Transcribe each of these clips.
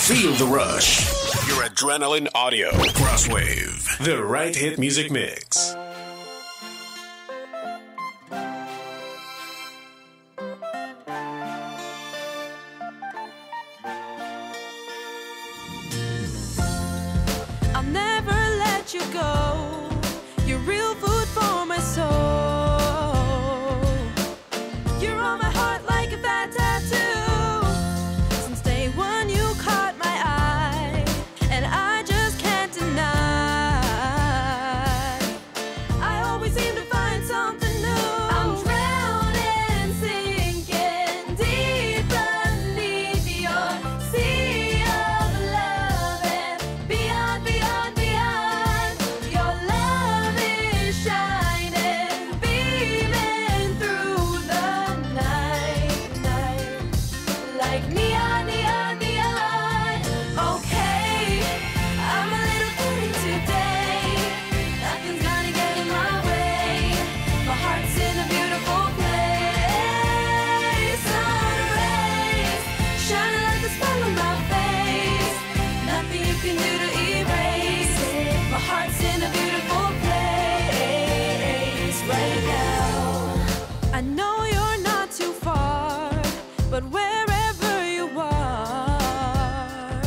Feel the rush. Your adrenaline audio. Crosswave. The right hit music mix. I'll never let you go. You're real food for my soul. You're on my heart like a fat tattoo. Since day one you caught my eye, and I just can't deny. I always seem to find something new. I'm drowning, sinking deep beneath your sea of love, and beyond, beyond, beyond. Your love is shining, beaming through the night, like neon, neon, neon. Okay, I'm a little dirty today. Nothing's gonna get in my way. My heart's in a beautiful place. Sun rays shining like the smile on my face. Nothing you can do to erase it. My heart's in a beautiful place right now. I know you're not too far, but wherever you are,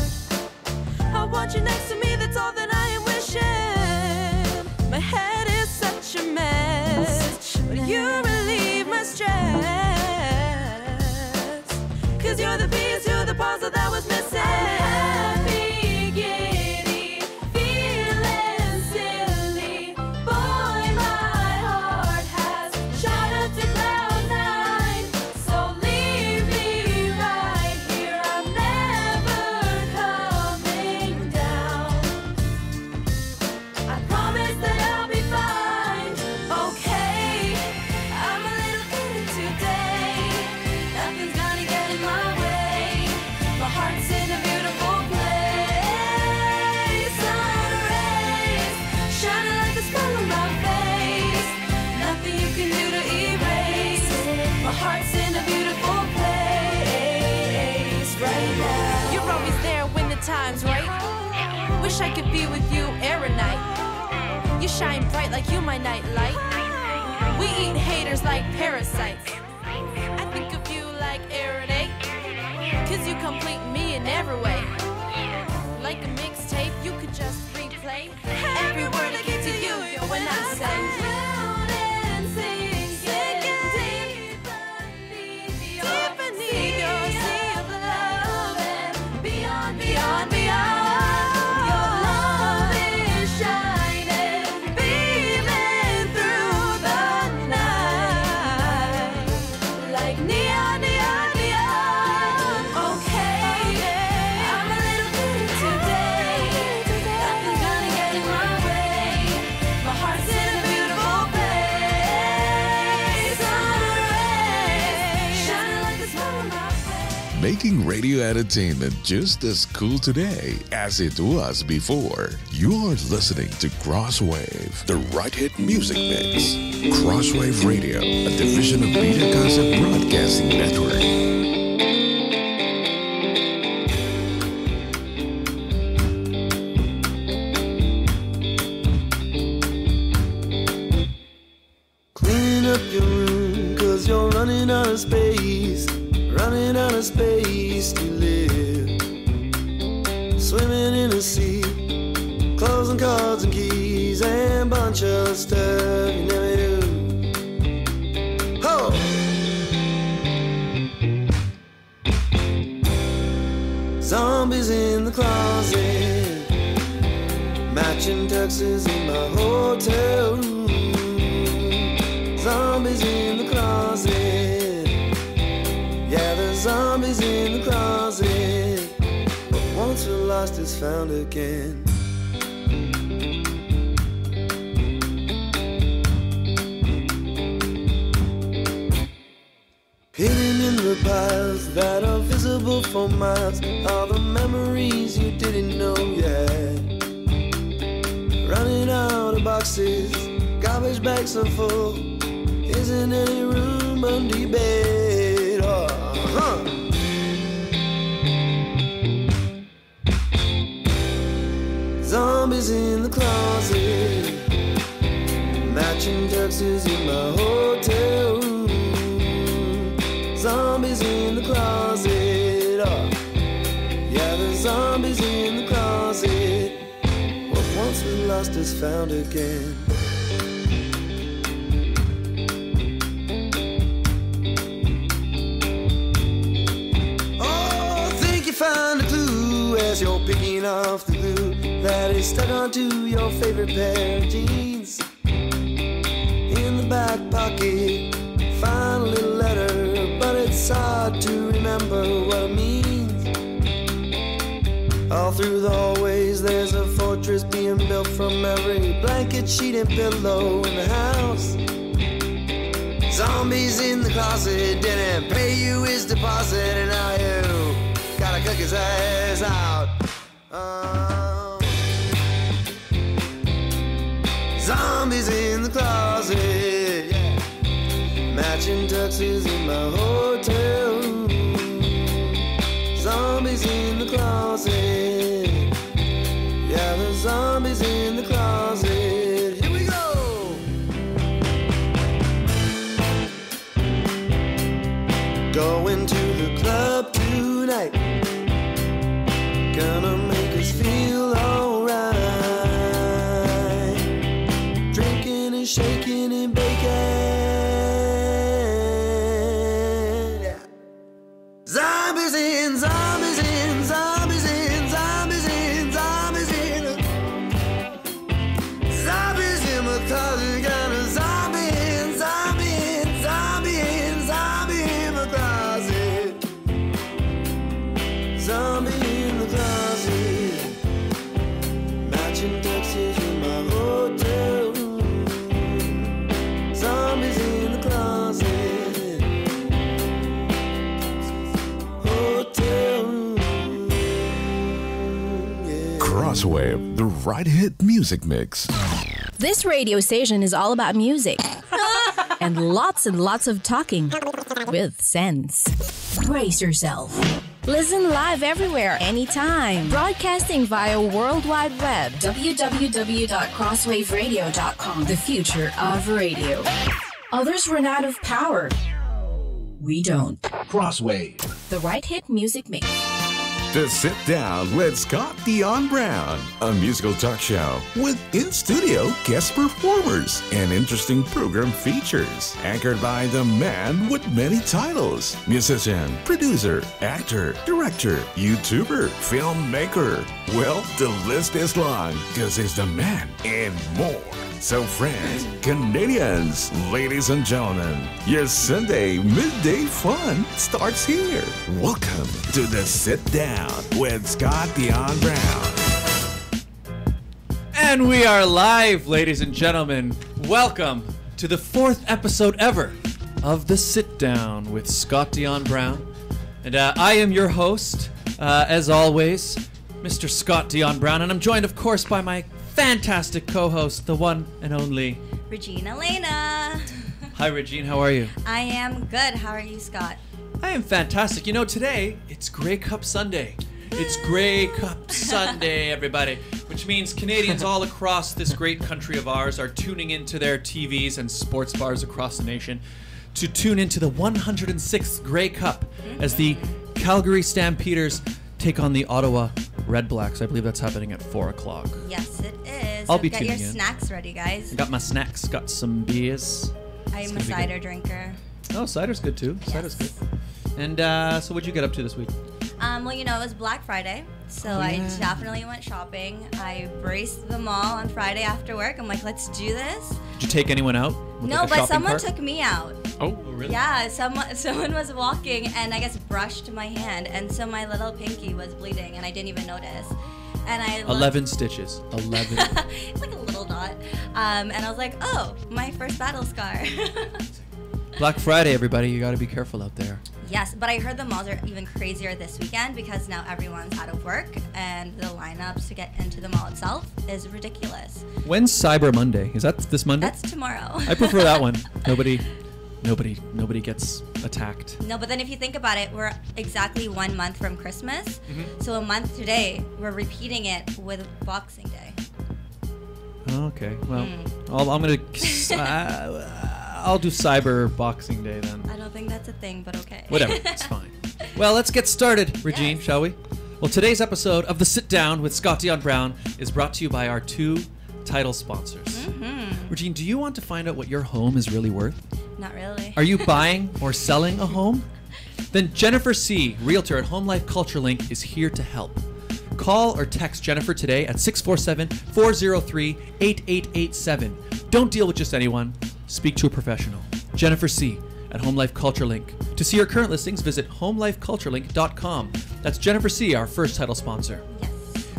I want you next to me, that's all that I am wishing. My head is such a mess, but you relieve my stress. Cause you're the piece to the puzzle that was missing. Happy, giddy, feeling silly. Boy, my heart has shot up to cloud nine. So leave me right here, I'm never coming down. I promise that I'll be fine. Okay, I'm a little dirty today. Nothing's gonna get in my way. My heart's in a beautiful place. Sun rays shining like the smile on my face. Nothing you can do to erase it. My heart's in a beautiful place right now. You're always there when the time's right. Wish I could be with you every night. You shine bright like you my night light. We eat haters like parasites. I think of you like air and egg, cause you complete me in every way. Like a mixtape, you could just replay every word I get to you when I say deep beneath your sea of love, and beyond, beyond, beyond. Your love is shining, beaming through the night, like neon, neon, neon. Okay, I'm a little dirty today. Nothing's gonna get in my way. My heart's in a beautiful place. Sun rays shining like the smile on my face. Making radio entertainment just as cool today as it was before. You're listening to Crosswave, the right hit music mix. Crosswave Radio, a division of Media Concept Broadcasting Network. Clean up your room, cause you're running out of space. Running out of space to live. Swimming in a sea, clothes and cards and keys, and bunch of stuff you never do. Ho! Zombies in the closet, matching tuxes in my hotel room. Zombies in the closet, yeah, there's zombies in the closet. What once was lost is found again. Hidden in the piles that are visible for miles are the memories you didn't know yet. Running out of boxes, garbage bags are full. Isn't any room under bed? Zombies in the closet, matching tuxes in my hotel room. Zombies in the closet, oh, yeah, the zombies in the closet. What once was lost is found again. Oh, think you found a clue as you're picking off the glue that is stuck onto your favorite pair of jeans. In the back pocket, find a little letter, but it's hard to remember what it means. All through the hallways, there's a fortress being built from every blanket, sheet, and pillow in the house. Zombies in the closet didn't pay you his deposit, and now you gotta cook his ass out. Zombies in the closet, yeah. Matching tuxes in my hotel room. Zombies in the closet, yeah, the zombies in the closet. Here we go. Going to the club tonight, gonna make us feel alright. Drinking and shaking and baking, yeah. Zombies in, zombies in, zombies in, zombies in, zombies in. Zombies in my closet, got a zombie in, zombie in, zombie in, zombie in my closet. Zombie in the closet, matching tuxes in my hotel room. Zombies in the closet, hotel room, yeah. Crosswave, the right hit music mix. This radio station is all about music and lots of talking with sense. Brace yourself. Listen live everywhere, anytime. Broadcasting via World Wide Web. www.crosswaveradio.com. The future of radio. Others run out of power. We don't. Crosswave. The right hit music mix. The Sit Down with Scott Dion Brown, a musical talk show with in-studio guest performers and interesting program features, anchored by the man with many titles: musician, producer, actor, director, YouTuber, filmmaker. Well, the list is long because he's the man and more. So friends, Canadians, ladies and gentlemen, your Sunday midday fun starts here. Welcome to the Sit Down with Scott Dion Brown. And we are live, ladies and gentlemen. Welcome to the 4th episode ever of the Sit Down with Scott Dion Brown. And I am your host, as always, Mr. Scott Dion Brown. And I'm joined, of course, by my fantastic co-host, the one and only Regina Lena. Hi, Regine. How are you? I am good. How are you, Scott? I am fantastic. You know, today it's Grey Cup Sunday. It's Grey Cup Sunday, everybody, which means Canadians all across this great country of ours are tuning into their TVs and sports bars across the nation to tune into the 106th Grey Cup as the Calgary Stampeders take on the Ottawa Red Blacks. I believe that's happening at 4 o'clock. Yes, it is. I'll be Get your tuning in. snacks ready, guys. I got my snacks, got some beers. I'm a cider drinker. Oh, cider's good too. Cider's good. And so what'd you get up to this week? Well, you know, it was Black Friday, so I definitely went shopping. I braced the mall on Friday after work. I'm like, let's do this. Did you take anyone out? With No, like a but shopping someone cart? took me out. Oh, really? Yeah, someone was walking and I guess brushed my hand, and so my little pinky was bleeding, and I didn't even notice. And I looked, 11 stitches. 11. it's like a little dot. And I was like, oh, my first battle scar. Black Friday, everybody. You got to be careful out there. Yes, but I heard the malls are even crazier this weekend because now everyone's out of work and the lineups to get into the mall itself is ridiculous. When's Cyber Monday? Is that this Monday? That's tomorrow. I prefer that one. Nobody gets attacked. No, but then if you think about it, we're exactly 1 month from Christmas. So a month today, we're repeating it with Boxing Day. Okay. Well, I'm gonna. I'll do Cyber Boxing Day then. I don't think that's a thing, but okay. Whatever. It's fine. Well, let's get started, Regine, Yes. shall we? Well, today's episode of The Sit Down with Scott Dion Brown is brought to you by our two title sponsors. Regine, do you want to find out what your home is really worth? Not really. Are you buying or selling a home? Then Jennifer C., Realtor at Home Life Culture Link, is here to help. Call or text Jennifer today at 647-403-8887. Don't deal with just anyone. Speak to a professional. Jennifer C. at Home Life Culture Link. To see our current listings, visit homelifeculturelink.com. That's Jennifer C., our first title sponsor. Yes.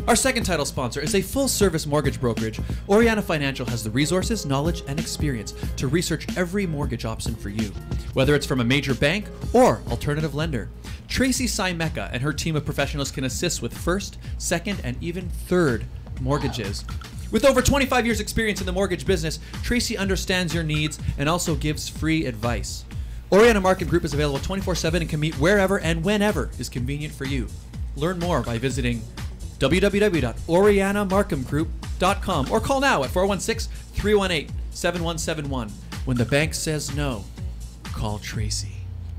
Our second title sponsor is a full-service mortgage brokerage. Oriana Financial has the resources, knowledge, and experience to research every mortgage option for you, whether it's from a major bank or alternative lender. Tracy Simeka and her team of professionals can assist with first, second, and even third mortgages. With over 25 years' experience in the mortgage business, Tracy understands your needs and also gives free advice. Oriana Markham Group is available 24/7 and can meet wherever and whenever is convenient for you. Learn more by visiting www.orianamarkhamgroup.com or call now at 416-318-7171. When the bank says no, call Tracy.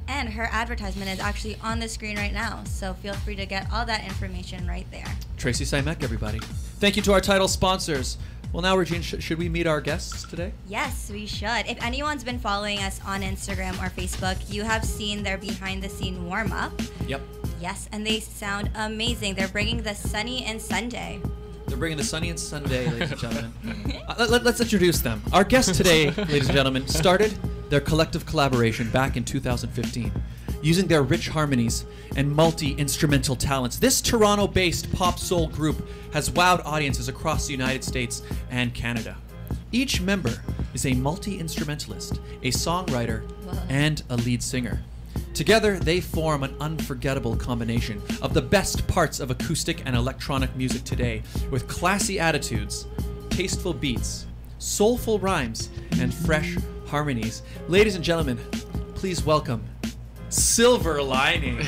And her advertisement is actually on the screen right now, so feel free to get all that information right there. Tracy Simek, everybody. Thank you to our title sponsors. Well, now, Regine, should we meet our guests today? Yes, we should. If anyone's been following us on Instagram or Facebook, you have seen their behind-the-scene warm-up. Yep. Yes, and they sound amazing. They're bringing the Sunny and Sunday. They're bringing the Sunny and Sunday, ladies and gentlemen. Let's introduce them. Our guest today, ladies and gentlemen, started their collective collaboration back in 2015. Using their rich harmonies and multi-instrumental talents, this Toronto-based pop soul group has wowed audiences across the United States and Canada. Each member is a multi-instrumentalist, a songwriter, and a lead singer. Together, they form an unforgettable combination of the best parts of acoustic and electronic music today, with classy attitudes, tasteful beats, soulful rhymes, and fresh harmonies. Ladies and gentlemen, please welcome Silver Lining.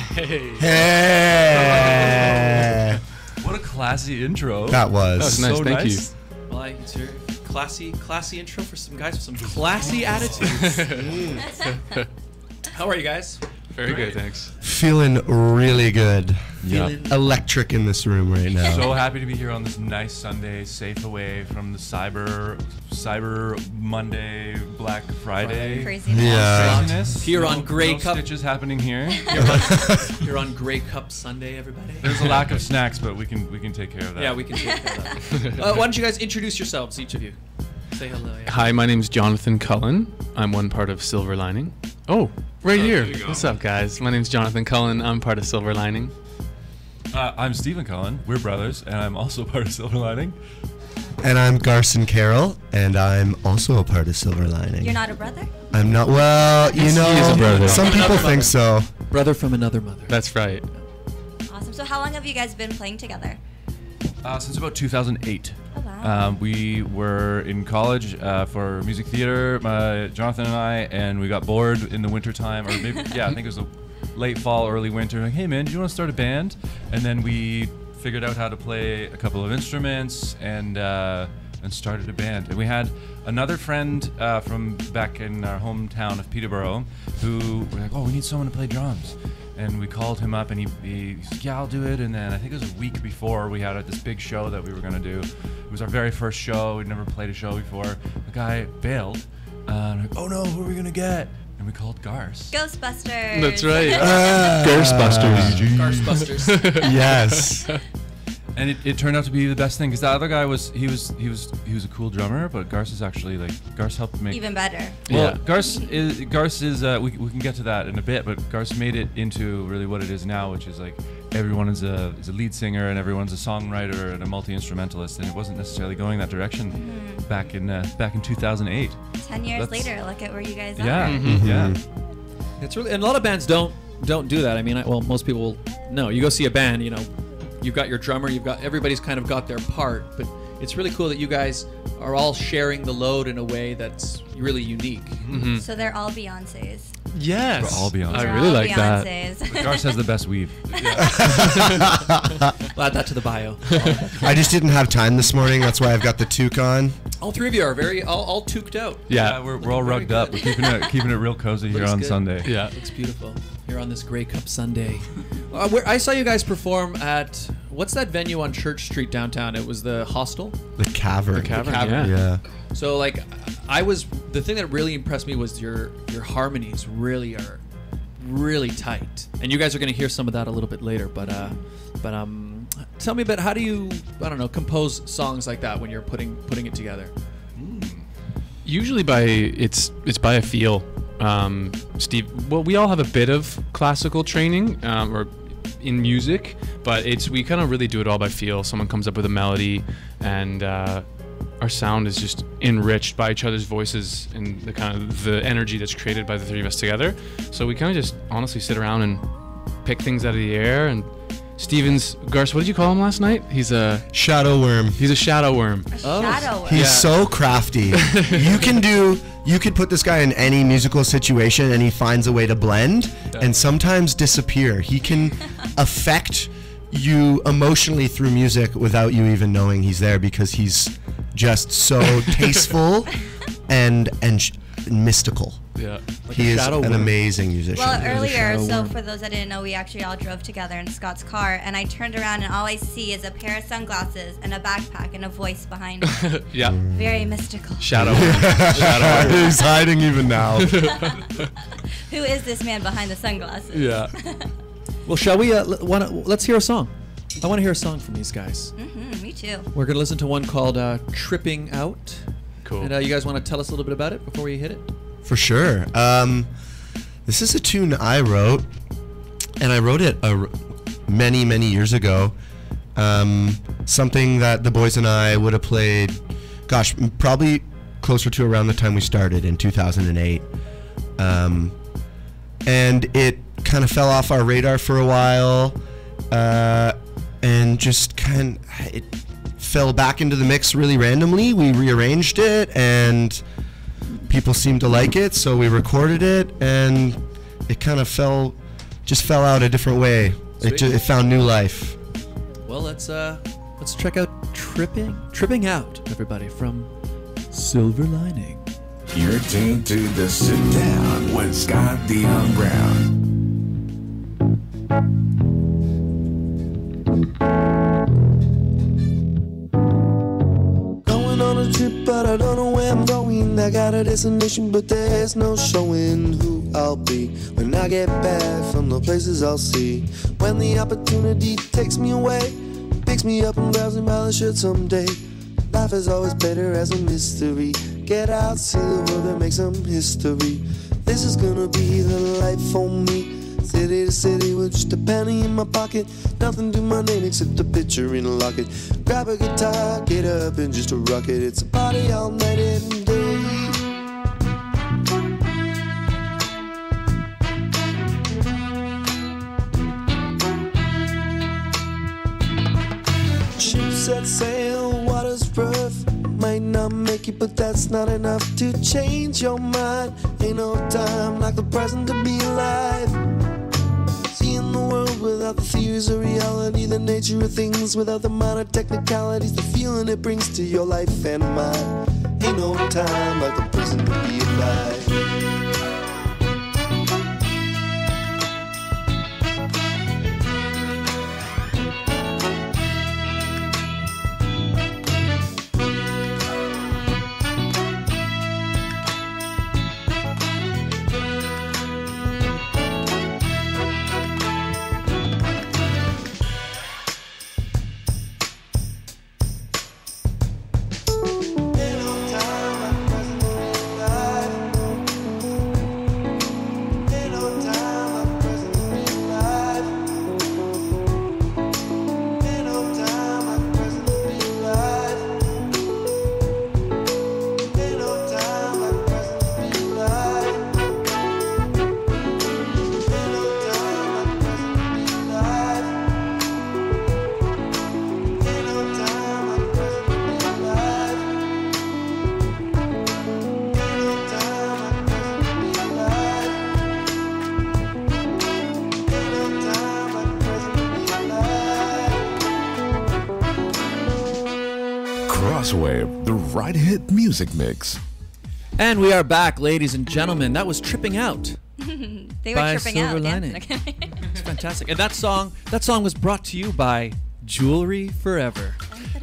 Hey! What a classy intro. That was. That was nice, So thank you. Well, it's your classy intro for some guys with some classy attitudes. How are you guys? Very good, thanks. Feeling really good. Yeah. Feeling- Electric in this room right now. So happy to be here on this nice Sunday, safe away from the Cyber Monday, Black Friday. Crazy. Yeah. Craziness. Here on Grey no Cup. stitches happening here. You're on Grey Cup Sunday, everybody. There's a lack of snacks, but we can take care of that. Yeah, we can take care of that. Why don't you guys introduce yourselves, each of you? Say hello. Yeah. Hi, my name's Jonathan Cullen. I'm one part of Silver Lining. Oh, right here. What's up, guys? My name's Jonathan Cullen. I'm part of Silver Lining. I'm Stephen Cullen. We're brothers, and I'm also part of Silver Lining. And I'm Garson Carroll, and I'm also a part of Silver Lining. You're not a brother? I'm not, well, you know, He is a brother. some people think so. Brother from another mother. That's right. Awesome. So how long have you guys been playing together? Since about 2008. Oh, wow. We were in college for music theater, Jonathan and I, and we got bored in the wintertime, or maybe, yeah, I think it was a late fall, early winter. Like, hey man, do you want to start a band? And then we figured out how to play a couple of instruments and started a band. And we had another friend from back in our hometown of Peterborough who were like, oh, we need someone to play drums. And we called him up, and he's like, yeah, I'll do it. And then I think it was a week before we had this big show that we were going to do. It was our very first show. We'd never played a show before. The guy bailed. And like, oh no, who are we going to get? And we called Gars. Ghostbusters. That's right. Ghostbusters. Ghostbusters. Yes. And it turned out to be the best thing, because the other guy was he was a cool drummer, but Gars is actually Gars helped make Even better. Well, Yeah. Gars is we can get to that in a bit, but Gars made it into really what it is now, which is like everyone is a lead singer and everyone's a songwriter and a multi-instrumentalist, and it wasn't necessarily going that direction back in 2008. 10 years That's- later, look at where you guys Yeah, are. yeah. It's really, and a lot of bands don't do that. I mean, most people will know. You go see a band, you've got your drummer, everybody's kind of got their part, but it's really cool that you guys are all sharing the load in a way that's really unique. So they're all Beyoncés. Yes. We're all Beyonce. I They're really all like that. Beyoncés. Gars has the best weave. I'll add that to the bio. I just didn't have time this morning. That's why I've got the toque on. All three of you are very all tooked out. Yeah. we're all rugged up. We're keeping it real cozy here Looks on good. Sunday. Yeah. Looks beautiful. Here on this Grey Cup Sunday. I saw you guys perform at, what's that venue on Church Street downtown? It was the Hostel? The Cavern. Yeah. So like, the thing that really impressed me was your harmonies really are really tight. And you guys are going to hear some of that a little bit later, but tell me about how do you, I don't know, compose songs like that when you're putting it together? Usually it's by a feel. Steve, well, we all have a bit of classical training or in music, but we kind of really do it all by feel. Someone comes up with a melody, and our sound is just enriched by each other's voices and the kind of the energy that's created by the three of us together. So we kind of just honestly sit around and pick things out of the air. And Garce, what did you call him last night? He's a Shadow worm. He's a shadow worm. Shadow worm. He's so crafty. You could put this guy in any musical situation and he finds a way to blend and sometimes disappear. He can affect you emotionally through music without you even knowing he's there, because he's just so tasteful and mystical. Yeah. He is an amazing musician. Well, earlier, so for those that didn't know, we actually all drove together in Scott's car, and I turned around and all I see is a pair of sunglasses and a backpack and a voice behind him. Yeah. Very mystical. Shadow worm. He's hiding even now. Who is this man behind the sunglasses? Yeah. Well, shall we? Let's hear a song. I want to hear a song from these guys. Me too. We're gonna listen to one called "Tripping Out." Cool. And you guys want to tell us a little bit about it before we hit it? For sure. This is a tune I wrote, and I wrote it many, many years ago. Something that the boys and I would have played, probably closer to around the time we started in 2008. And it kind of fell off our radar for a while, and just it fell back into the mix really randomly. We rearranged it, and people seemed to like it, so we recorded it, and it kind of fell out a different way. It found new life. Well, let's check out "Tripping Out," everybody, from Silver Lining. You're tuned to the Sit Down with Scott Dion Brown. Going on a trip, but I don't know where I'm going. I got a destination, but there's no showing who I'll be when I get back from the places I'll see. When the opportunity takes me away, picks me up and grabs me by the shirt someday. Life is always better as a mystery. Get out, see the world and make some history. This is gonna be the life for me. City to city with just a penny in my pocket. Nothing to my name except a picture in a locket. Grab a guitar, get up and just a rock it. It's a party all night and day. Ship set sail, water's rough. Might not make it, but that's not enough to change your mind. Ain't no time like the present to be alive. Seeing the world without the theories of reality, the nature of things without the minor technicalities, the feeling it brings to your life and mine. Ain't no time like the present to be alive. Ain't no time like the present to be alive. Crosswave, the right hit music mix. And we are back, ladies and gentlemen. That was Tripping Out. They were by tripping Silver out. Lining. It's fantastic. And that song was brought to you by Jewelry Forever.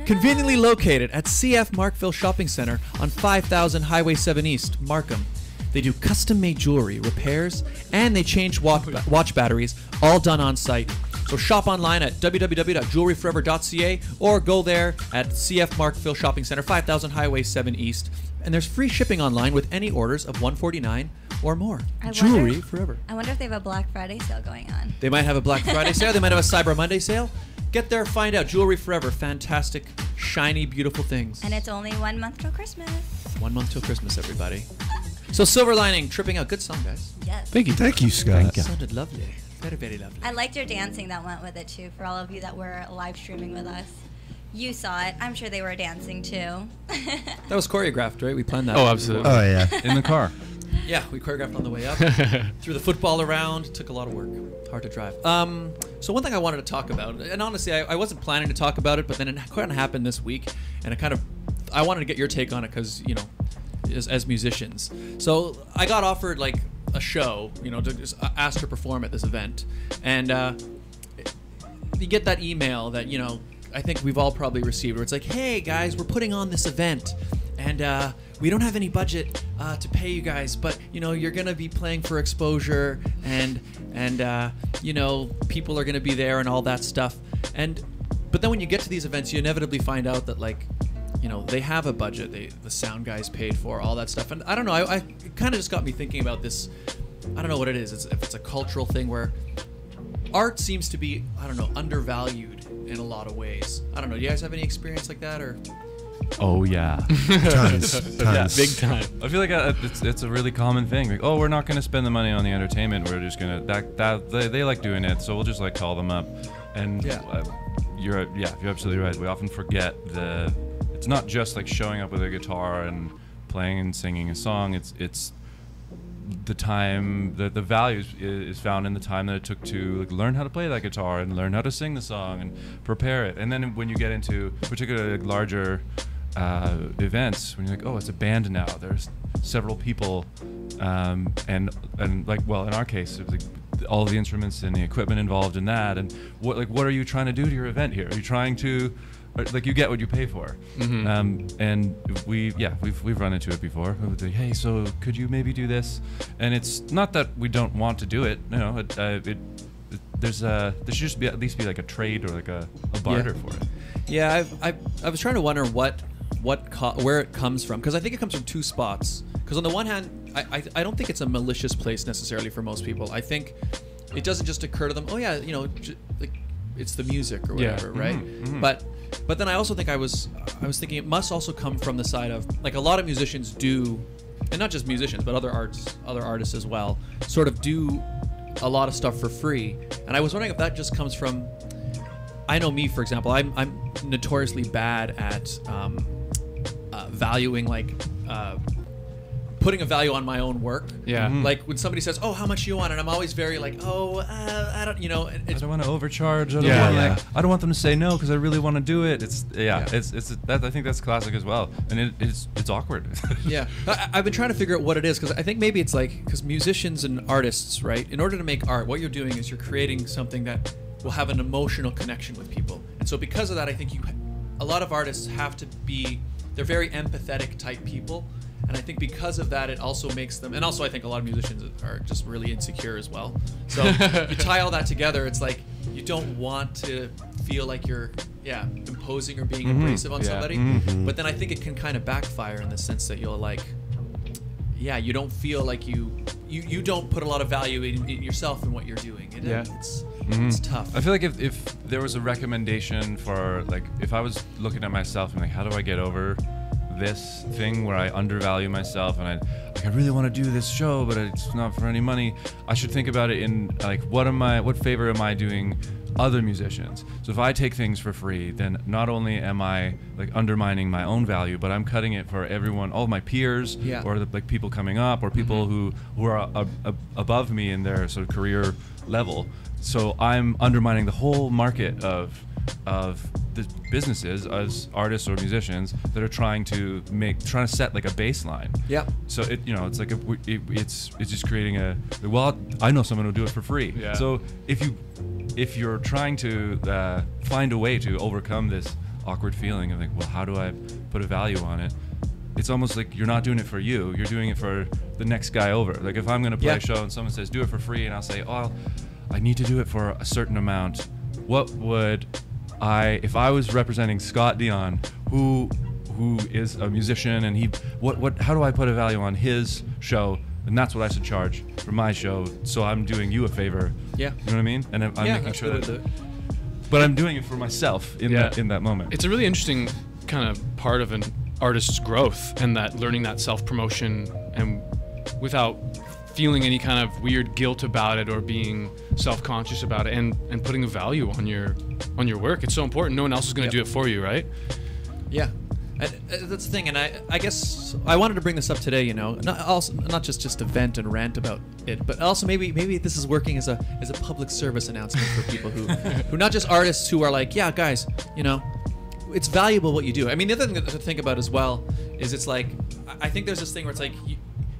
Conveniently located at CF Markville Shopping Center on 5000 Highway 7 East, Markham. They do custom-made jewelry, repairs, and they change watch batteries, all done on site. So shop online at www.jewelryforever.ca or go there at CF Markville Shopping Center, 5000 Highway 7 East. And there's free shipping online with any orders of $149 or more. Jewelry Forever. I wonder if they have a Black Friday sale going on. They might have a Black Friday sale. They might have a Cyber Monday sale. Get there, find out. Jewelry Forever. Fantastic, shiny, beautiful things. And it's only 1 month till Christmas. 1 month till Christmas, everybody. So Silver Lining, Tripping Out. Good song, guys. Yes. Thank you, Scott. Sounded lovely. Very, very lovely. I liked your dancing that went with it too. For all of you that were live streaming with us, you saw it. I'm sure they were dancing too. That was choreographed, right? We planned that. Oh, absolutely. Oh, yeah. In the car. Yeah, we choreographed on the way up. Threw the football around. Took a lot of work. Hard to drive. So one thing I wanted to talk about, and honestly, I wasn't planning to talk about it, but then it kind of happened this week, and I wanted to get your take on it because, you know, as musicians. So I got offered like a show, you know, to just asked to perform at this event, and you get that email that, you know, I think we've all probably received, where it's like, hey guys, we're putting on this event, and we don't have any budget to pay you guys, but you know, you're gonna be playing for exposure, and you know, people are gonna be there and all that stuff, but then when you get to these events, you inevitably find out that, like, you know, they have a budget, the sound guys paid for all that stuff, and I don't know, it kind of just got me thinking about this. I don't know what it is. If it's a cultural thing where art seems to be, I don't know, undervalued in a lot of ways. I don't know. Do you guys have any experience like that, or? Oh yeah. Tons. Yeah, big time. I feel like it's a really common thing. Like, oh, we're not going to spend the money on the entertainment. We're just gonna they like doing it, so we'll just like call them up. And you're absolutely right. We often forget it's not just like showing up with a guitar and playing and singing a song. It's the time, the value is found in the time that it took to like learn how to play that guitar and learn how to sing the song and prepare it. And then when you get into particularly like larger events, when you're like, oh, it's a band now, there's several people, and like, well, in our case, it was like all the instruments and the equipment involved in that. And what are you trying to do to your event here? Are you trying to, like, you get what you pay for? Mm-hmm. And we've run into it before. We would say, hey, so could you maybe do this? And it's not that we don't want to do it. You know, there should just be at least be like a trade or like a barter for it. Yeah, I was trying to wonder where it comes from, because I think it comes from two spots. Because on the one hand, I don't think it's a malicious place necessarily for most people. I think it doesn't just occur to them, oh yeah, you know, like it's the music or whatever, right? Mm-hmm. But then I also think I was thinking it must also come from the side of, like, a lot of musicians do, and not just musicians, but other artists as well, sort of do a lot of stuff for free. And I was wondering if that just comes from, I know me, for example, I'm notoriously bad at valuing, like, putting a value on my own work. Yeah. Mm-hmm. Like when somebody says, "Oh, how much do you want?" and I'm always very like, "Oh, I don't," you know. I don't want to overcharge. I don't want them to say no because I really want to do it. It's that, I think that's classic as well, and it's awkward. Yeah, I've been trying to figure out what it is, because I think maybe it's like, because musicians and artists, right? In order to make art, what you're doing is you're creating something that will have an emotional connection with people, and so because of that, I think a lot of artists have to be, they're very empathetic type people. And I think because of that, it also makes them, and also I think a lot of musicians are just really insecure as well. So you tie all that together, it's like you don't want to feel like you're, imposing or being abrasive on somebody. Mm-hmm. But then I think it can kind of backfire in the sense that you'll like, you don't feel like you don't put a lot of value in yourself and what you're doing. It's tough. I feel like if there was a recommendation for, like, if I was looking at myself and like, how do I get over this thing where I undervalue myself and I really want to do this show, but it's not for any money, I should think about it in like, what favor am I doing other musicians? So if I take things for free, then not only am I like undermining my own value, but I'm cutting it for everyone, all of my peers, or the, like, people coming up, or people who are above me in their sort of career level. so I'm undermining the whole market of the businesses as artists or musicians that are trying to set like a baseline. Yep. So it's like it's just creating I know someone who'll do it for free. Yeah. So if you're trying to find a way to overcome this awkward feeling of like, well, how do I put a value on it? It's almost like you're not doing it for you. You're doing it for the next guy over. Like if I'm going to play a show and someone says do it for free, and I'll say, oh, I need to do it for a certain amount. What would if I was representing Scott Dion, who is a musician, and how do I put a value on his show? And that's what I should charge for my show. So I'm doing you a favor. Yeah. You know what I mean? And I'm making sure that. But I'm doing it for myself in that moment. It's a really interesting kind of part of an artist's growth, and that learning that self-promotion and without feeling any kind of weird guilt about it or being self-conscious about it, and putting a value on your work. It's so important. No one else is going to do it for you, right? Yeah. That's the thing, and I guess I wanted to bring this up today. Not just to vent and rant about it, but also maybe this is working as a public service announcement for people who not just artists who are like, yeah, guys, it's valuable what you do. I mean, the other thing to think about as well is it's like I think there's this thing where it's like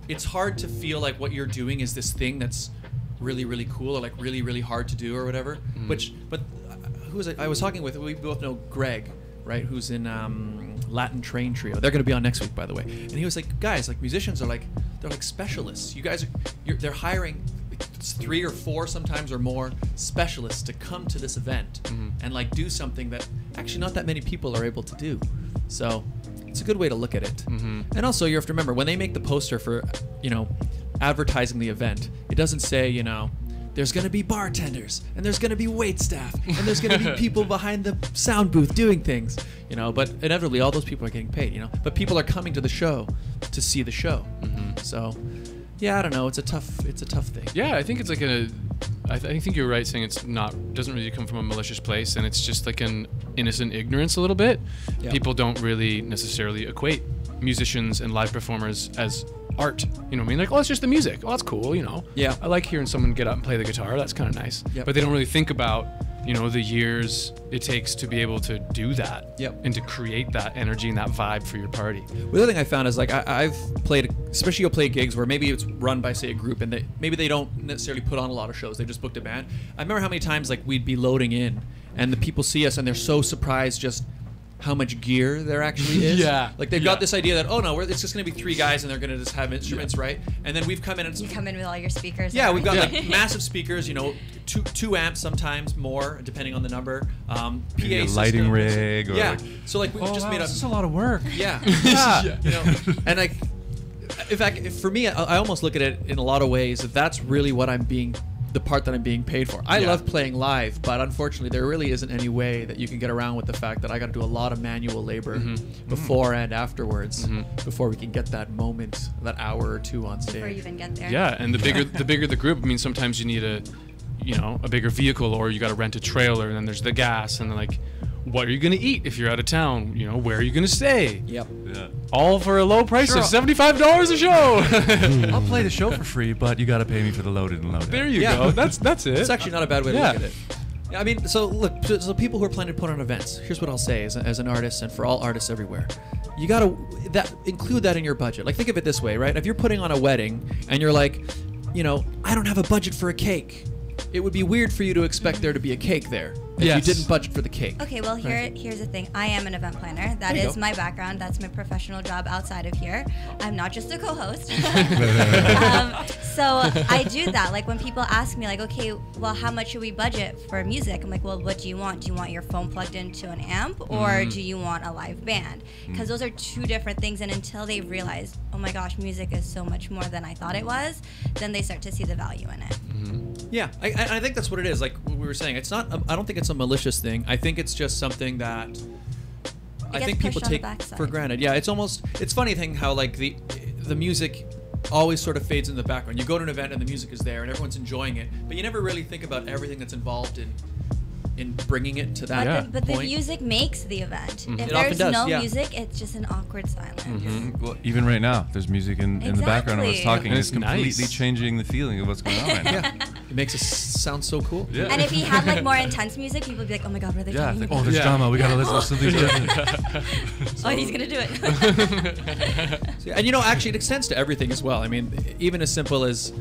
it's hard to feel like what you're doing is this thing that's really, really cool or like really, really hard to do or whatever. But who was I was talking with? We both know Greg, right? Who's in Latin Train Trio. They're going to be on next week, by the way. And he was like, guys, like musicians are like, they're like specialists. You guys they're hiring 3 or 4 sometimes or more specialists to come to this event and like do something that actually not that many people are able to do. So it's a good way to look at it. And also you have to remember when they make the poster for, advertising the event, it doesn't say, there's going to be bartenders and there's going to be wait staff and there's going to be people behind the sound booth doing things, but inevitably all those people are getting paid, but people are coming to the show to see the show. So yeah, I don't know. It's a tough thing. Yeah, I think it's like I think you're right saying doesn't really come from a malicious place, and it's just like an innocent ignorance a little bit. Yeah. People don't really necessarily equate musicians and live performers as art. You know what I mean? Like, oh, it's just the music. Oh, that's cool, Yeah. I like hearing someone get up and play the guitar. That's kind of nice. Yep. But they don't really think about, the years it takes to be able to do that. Yep. And to create that energy and that vibe for your party. The other thing I found is like I've played, especially you'll play gigs where maybe it's run by say a group and maybe they don't necessarily put on a lot of shows. They just booked a band. I remember how many times like we'd be loading in and the people see us and they're so surprised just how much gear there actually is. Yeah. Like they've got this idea that, oh no, it's just going to be 3 guys and they're going to just have instruments, right? And then we've come in and You come in with all your speakers. yeah, and we've got everything. like massive speakers, two amps sometimes more depending on the number. PA Maybe a lighting systems. rig. Or Yeah. So like we've just made this up. is a lot of work. Yeah. And like, in fact, for me, I almost look at it in a lot of ways that that's really what the part that I'm being paid for. I love playing live, but unfortunately, there really isn't any way that you can get around with the fact that I got to do a lot of manual labor before and afterwards before we can get that moment, that hour or 2 on stage. Before you even get there. Yeah, and the bigger the group, I mean, sometimes you need a bigger vehicle, or you got to rent a trailer, and then there's the gas, and then like, what are you gonna eat if you're out of town? Where are you gonna stay? Yep. Yeah. All for a low price Sure. of $75 a show. I'll play the show for free, but you got to pay me for the loaded and loaded. There you Yeah. go. That's it. It's actually not a bad way to Yeah. look at it. Yeah, I mean, so look, so people who are planning to put on events, here's what I'll say as an artist and for all artists everywhere. You got to include that in your budget. Like think of it this way, right? If you're putting on a wedding and you're like, I don't have a budget for a cake. It would be weird for you to expect there to be a cake there if Yes. you didn't budget for the cake. Okay, well, here's the thing. I am an event planner. That There you is go. my background. That's my professional job outside of here. I'm not just a co-host. So I do that. Like when people ask me, like, okay, well, how much should we budget for music? I'm like, well, what do you want? Do you want your phone plugged into an amp, or do you want a live band? Because those are 2 different things. And until they realize, oh my gosh, music is so much more than I thought it was, then they start to see the value in it. Yeah, I think that's what it is. Like we were saying, it's not. I don't think it's a malicious thing. I think it's just something that I gets think people pushed on the take backside. for granted. Yeah, it's funny thing how like the music always sort of fades in the background. You go to an event and the music is there and everyone's enjoying it, but you never really think about everything that's involved in bringing it to that But the point. music makes the event. If It often there's does, no yeah. music, it's just an awkward silence. Well, even right now, there's music in the background of us Exactly. talking. And It's it's completely nice. changing the feeling of what's going on right now. It makes us sound so cool. Yeah. And if he had like more intense music, people would be like, oh my god, what are they Yeah, talking like, about? oh, there's drama. We gotta listen to something different. Oh, he's gonna do it. And actually, it extends to everything as well. I mean, even as simple as,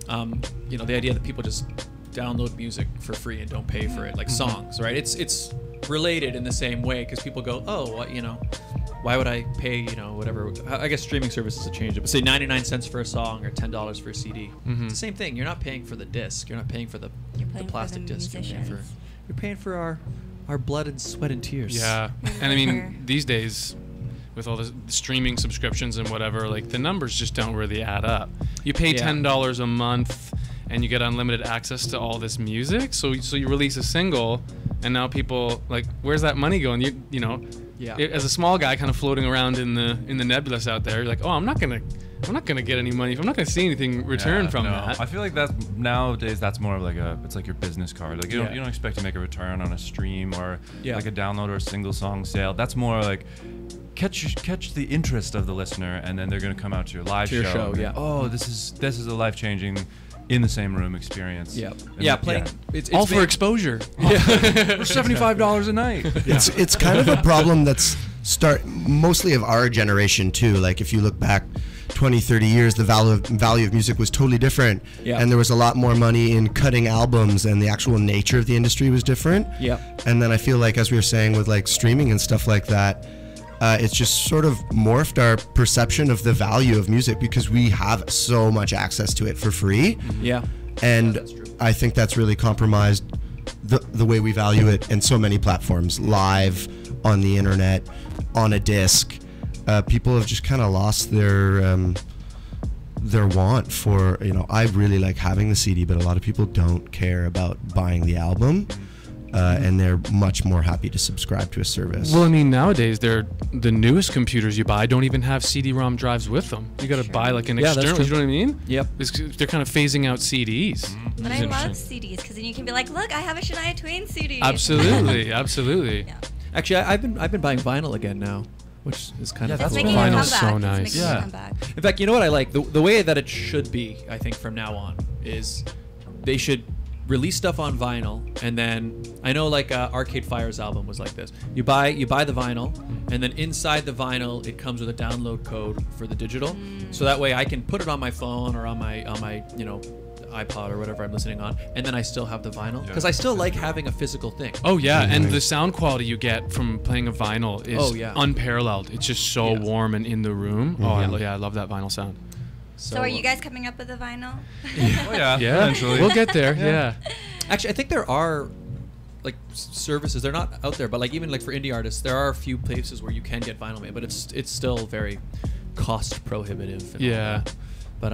the idea that people just download music for free and don't pay for it, like songs, right? It's related in the same way because people go, oh, well, why would I pay, whatever? I guess streaming services have changed it, but say 99 cents for a song or $10 for a CD. It's the same thing. You're not paying for the disc. You're not paying for the plastic disc. You're paying for our blood and sweat and tears. Yeah, and I mean these days, with all the streaming subscriptions and whatever, like the numbers just don't really add up. You pay $10 a month, and you get unlimited access to all this music. So you release a single, and now people like, where's that money going? As a small guy, kind of floating around in the nebulous out there, you're like, oh, I'm not gonna get any money. I'm not gonna see anything return from that. I feel like that nowadays that's more of like it's like your business card. Like you don't expect to make a return on a stream or like a download or a single song sale. That's more like catch the interest of the listener, and then they're gonna come out to your live show. Oh, this is a life-changing in the same room experience. Playing. It's all for exposure. For $75 a night. It's kind of a problem that's mostly of our generation too. Like if you look back 20, 30 years, the value of music was totally different. And there was a lot more money in cutting albums, and the actual nature of the industry was different. And then I feel like, as we were saying, with like streaming and stuff like that, it's just sort of morphed our perception of the value of music because we have so much access to it for free. And I think that's really compromised the way we value it in so many platforms, live, on the internet, on a disc. People have just kind of lost their want for, I really like having the CD, but a lot of people don't care about buying the album. And they're much more happy to subscribe to a service. Well, I mean, nowadays the newest computers you buy don't even have CD-ROM drives with them. You got to buy like an external. You know what I mean? They're kind of phasing out CDs. But I love CDs because then you can be like, look, I have a Shania Twain CD. Absolutely, absolutely. Actually, I've been buying vinyl again now, which is kind of that's making a vinyl's comeback. so nice. It's making a comeback. In fact, you know what I like? The way that it should be, I think, from now on, is they should release stuff on vinyl, and then I know like Arcade Fire's album was like this. You buy the vinyl, and then inside the vinyl it comes with a download code for the digital, so that way I can put it on my phone or on my iPod or whatever I'm listening on, and then I still have the vinyl because I still like having a physical thing. Oh yeah, and the sound quality you get from playing a vinyl is unparalleled. It's just so warm and in the room. Oh I love that vinyl sound. So are you guys coming up with a vinyl? Eventually. We'll get there. Yeah. Actually, I think there are like services. They're not out there, but like even like for indie artists, there are a few places where you can get vinyl made, but it's still very cost prohibitive. But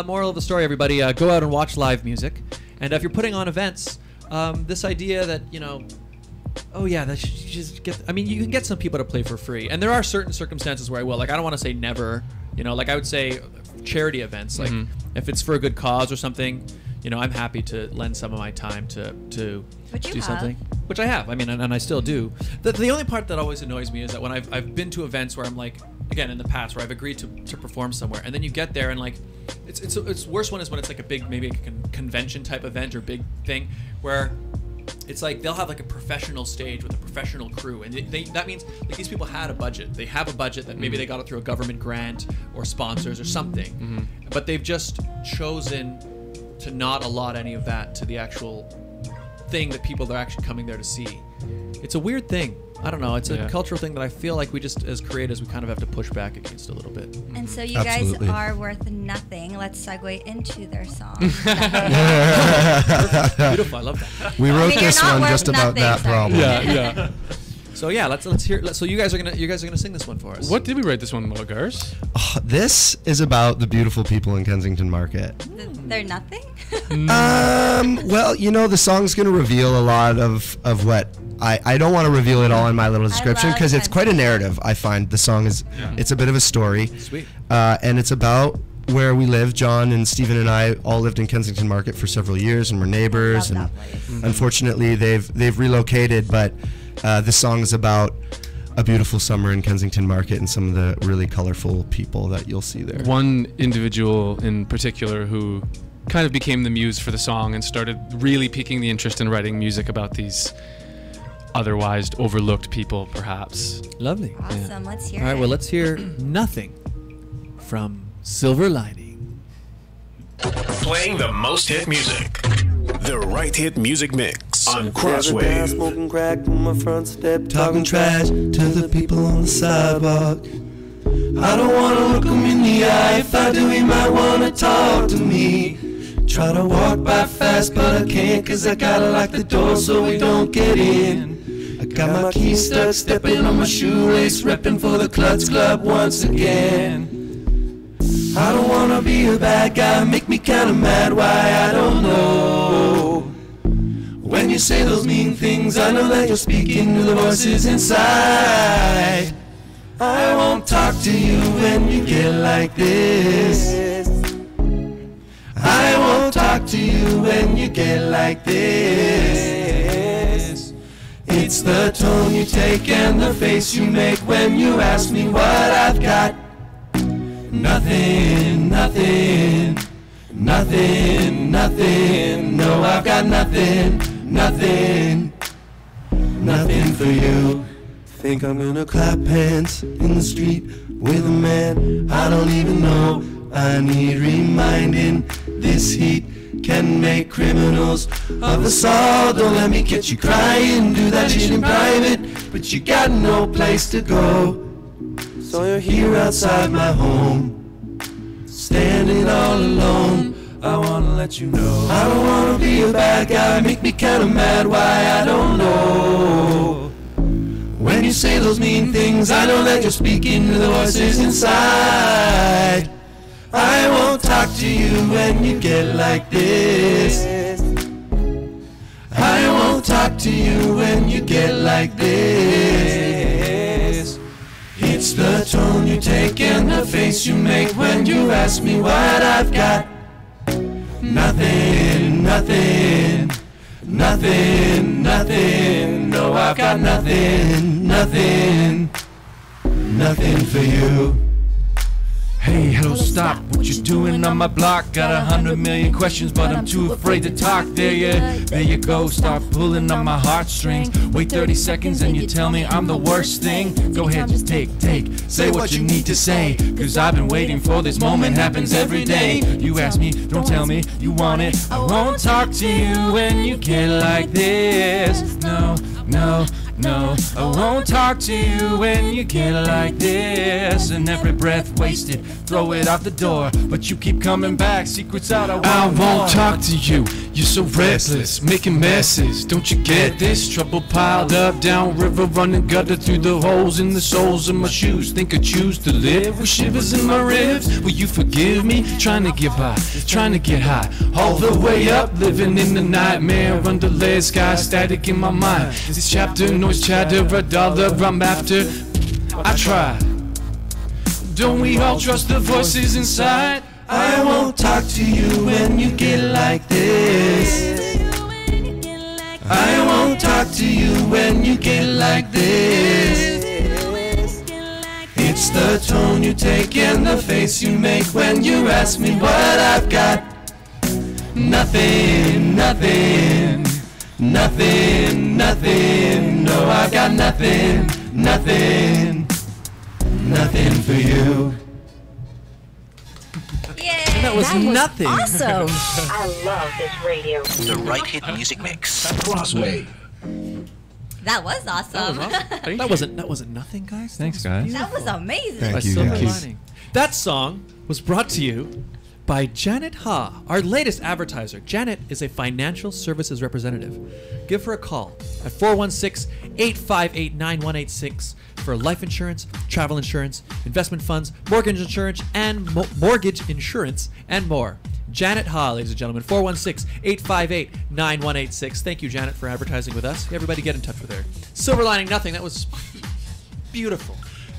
moral of the story, everybody, go out and watch live music, and if you're putting on events, this idea that that you just get. I mean, you can get some people to play for free, and there are certain circumstances where I will. Like, I don't want to say never. Like I would say charity events, like if it's for a good cause or something, I'm happy to lend some of my time to do something, which I have. I mean, and I still do. The only part that always annoys me is that when I've been to events where I'm like, again, in the past, where I've agreed to perform somewhere, and then you get there and like, it's worse one is when it's like a big, maybe a convention type event or big thing where it's like they'll have like a professional stage with a professional crew, and that means like these people had a budget. They have a budget that maybe they got it through a government grant or sponsors or something, but they've just chosen to not allot any of that to the actual thing that people are actually coming there to see. It's a weird thing. I don't know. It's a cultural thing that I feel like we just, as creators, we kind of have to push back against a little bit. And so you guys are worth nothing. Let's segue into their song. Beautiful. I love that. We wrote this one just about that problem. Yeah. So let's hear. So you guys are gonna sing this one for us. What did we write this one about, Gars? This is about the beautiful people in Kensington Market. They're nothing. Well, the song's gonna reveal a lot of what I don't want to reveal it all in my little description because it's quite a narrative. I find the song it's a bit of a story. Sweet. And it's about where we live. John and Stephen and I all lived in Kensington Market for several years, and we're neighbors. And unfortunately, they've relocated. But this song is about a beautiful summer in Kensington Market and some of the really colorful people that you'll see there. One individual in particular who kind of became the muse for the song and started really piquing the interest in writing music about these otherwise overlooked people, perhaps. Lovely. Awesome. Let's hear All right, it. well, let's hear Nothing from Silver Lining. Playing the most hit music. The Right Hit Music Mix on The other day I Crosswave. smoking crack on my front step, talking trash to the people on the sidewalk. I don't wanna look 'em in the eye. If I do, he might wanna talk to me. Try to walk by fast, but I can't, 'cause I gotta lock the door so we don't get in. I got my keys stuck, stepping on my shoelace, repping for the Klutz Club once again. I don't wanna be a bad guy, make me kinda mad, why I don't know. When you say those mean things, I know that you're speaking to the voices inside. I won't talk to you when you get like this. I won't talk to you when you get like this. It's the tone you take and the face you make when you ask me what I've got. Nothing, nothing, nothing, nothing. No, I've got nothing, nothing, nothing for you. Think I'm gonna clap hands in the street with a man I don't even know. I need reminding, this heat can make criminals of us all. Don't let me catch you crying, do that shit in private, but you got no place to go. So you're here outside my home, standing all alone. I wanna let you know I don't wanna be a bad guy, make me kinda mad, why I don't know. When you say those mean things, I know that you're speaking to the voices inside. I won't talk to you when you get like this. I won't talk to you when you get like this. It's the tone you take and the face you make when you ask me what I've got. Nothing, nothing, nothing, nothing. No, I've got nothing, nothing, nothing for you. Hey, hello, stop, what you doing on my block? Got 100 million questions, but I'm too afraid to talk. There you go, start pulling on my heartstrings. Wait 30 seconds and you tell me I'm the worst thing. Go ahead, just take, say what you need to say, 'cause I've been waiting for this moment, happens every day. You ask me, don't tell me you want it. I won't talk to you when you get like this. No, no, no, I won't talk to you when you get like this. And every breath wasted, throw it out the door, but you keep coming back, secrets out, I won't won't talk to you. You're so restless, making messes. Don't you get this? Trouble piled up, down river, running gutter through the holes in the soles of my shoes. Think I choose to live with shivers in my ribs? Will you forgive me? Trying to get by, trying to get high, all the way up, living in the nightmare under lead sky, static in my mind. This chapter, noise chatter, a dollar I'm after. I try. Don't we all trust the voices inside? I won't talk to you when you get like this. I won't talk to you when you get like this. It's the tone you take and the face you make when you ask me what I've got. Nothing, nothing, nothing, nothing. No, I've got nothing, nothing, nothing for you. Yay! That was nothing. Awesome. I love this radio. The Right Hit Music Mix. Crosswave. That was awesome. That wasn't nothing, guys. Thanks, guys. That was amazing. Thank By you, Silver guys. Lining. That song was brought to you by Janet Ha, our latest advertiser. Janet is a financial services representative. Give her a call at 416-858-9186 for life insurance, travel insurance, investment funds, mortgage insurance, and more. Janet Ha, ladies and gentlemen, 416-858-9186. Thank you, Janet, for advertising with us. Everybody get in touch with her. Silver Lining Nothing. That was beautiful.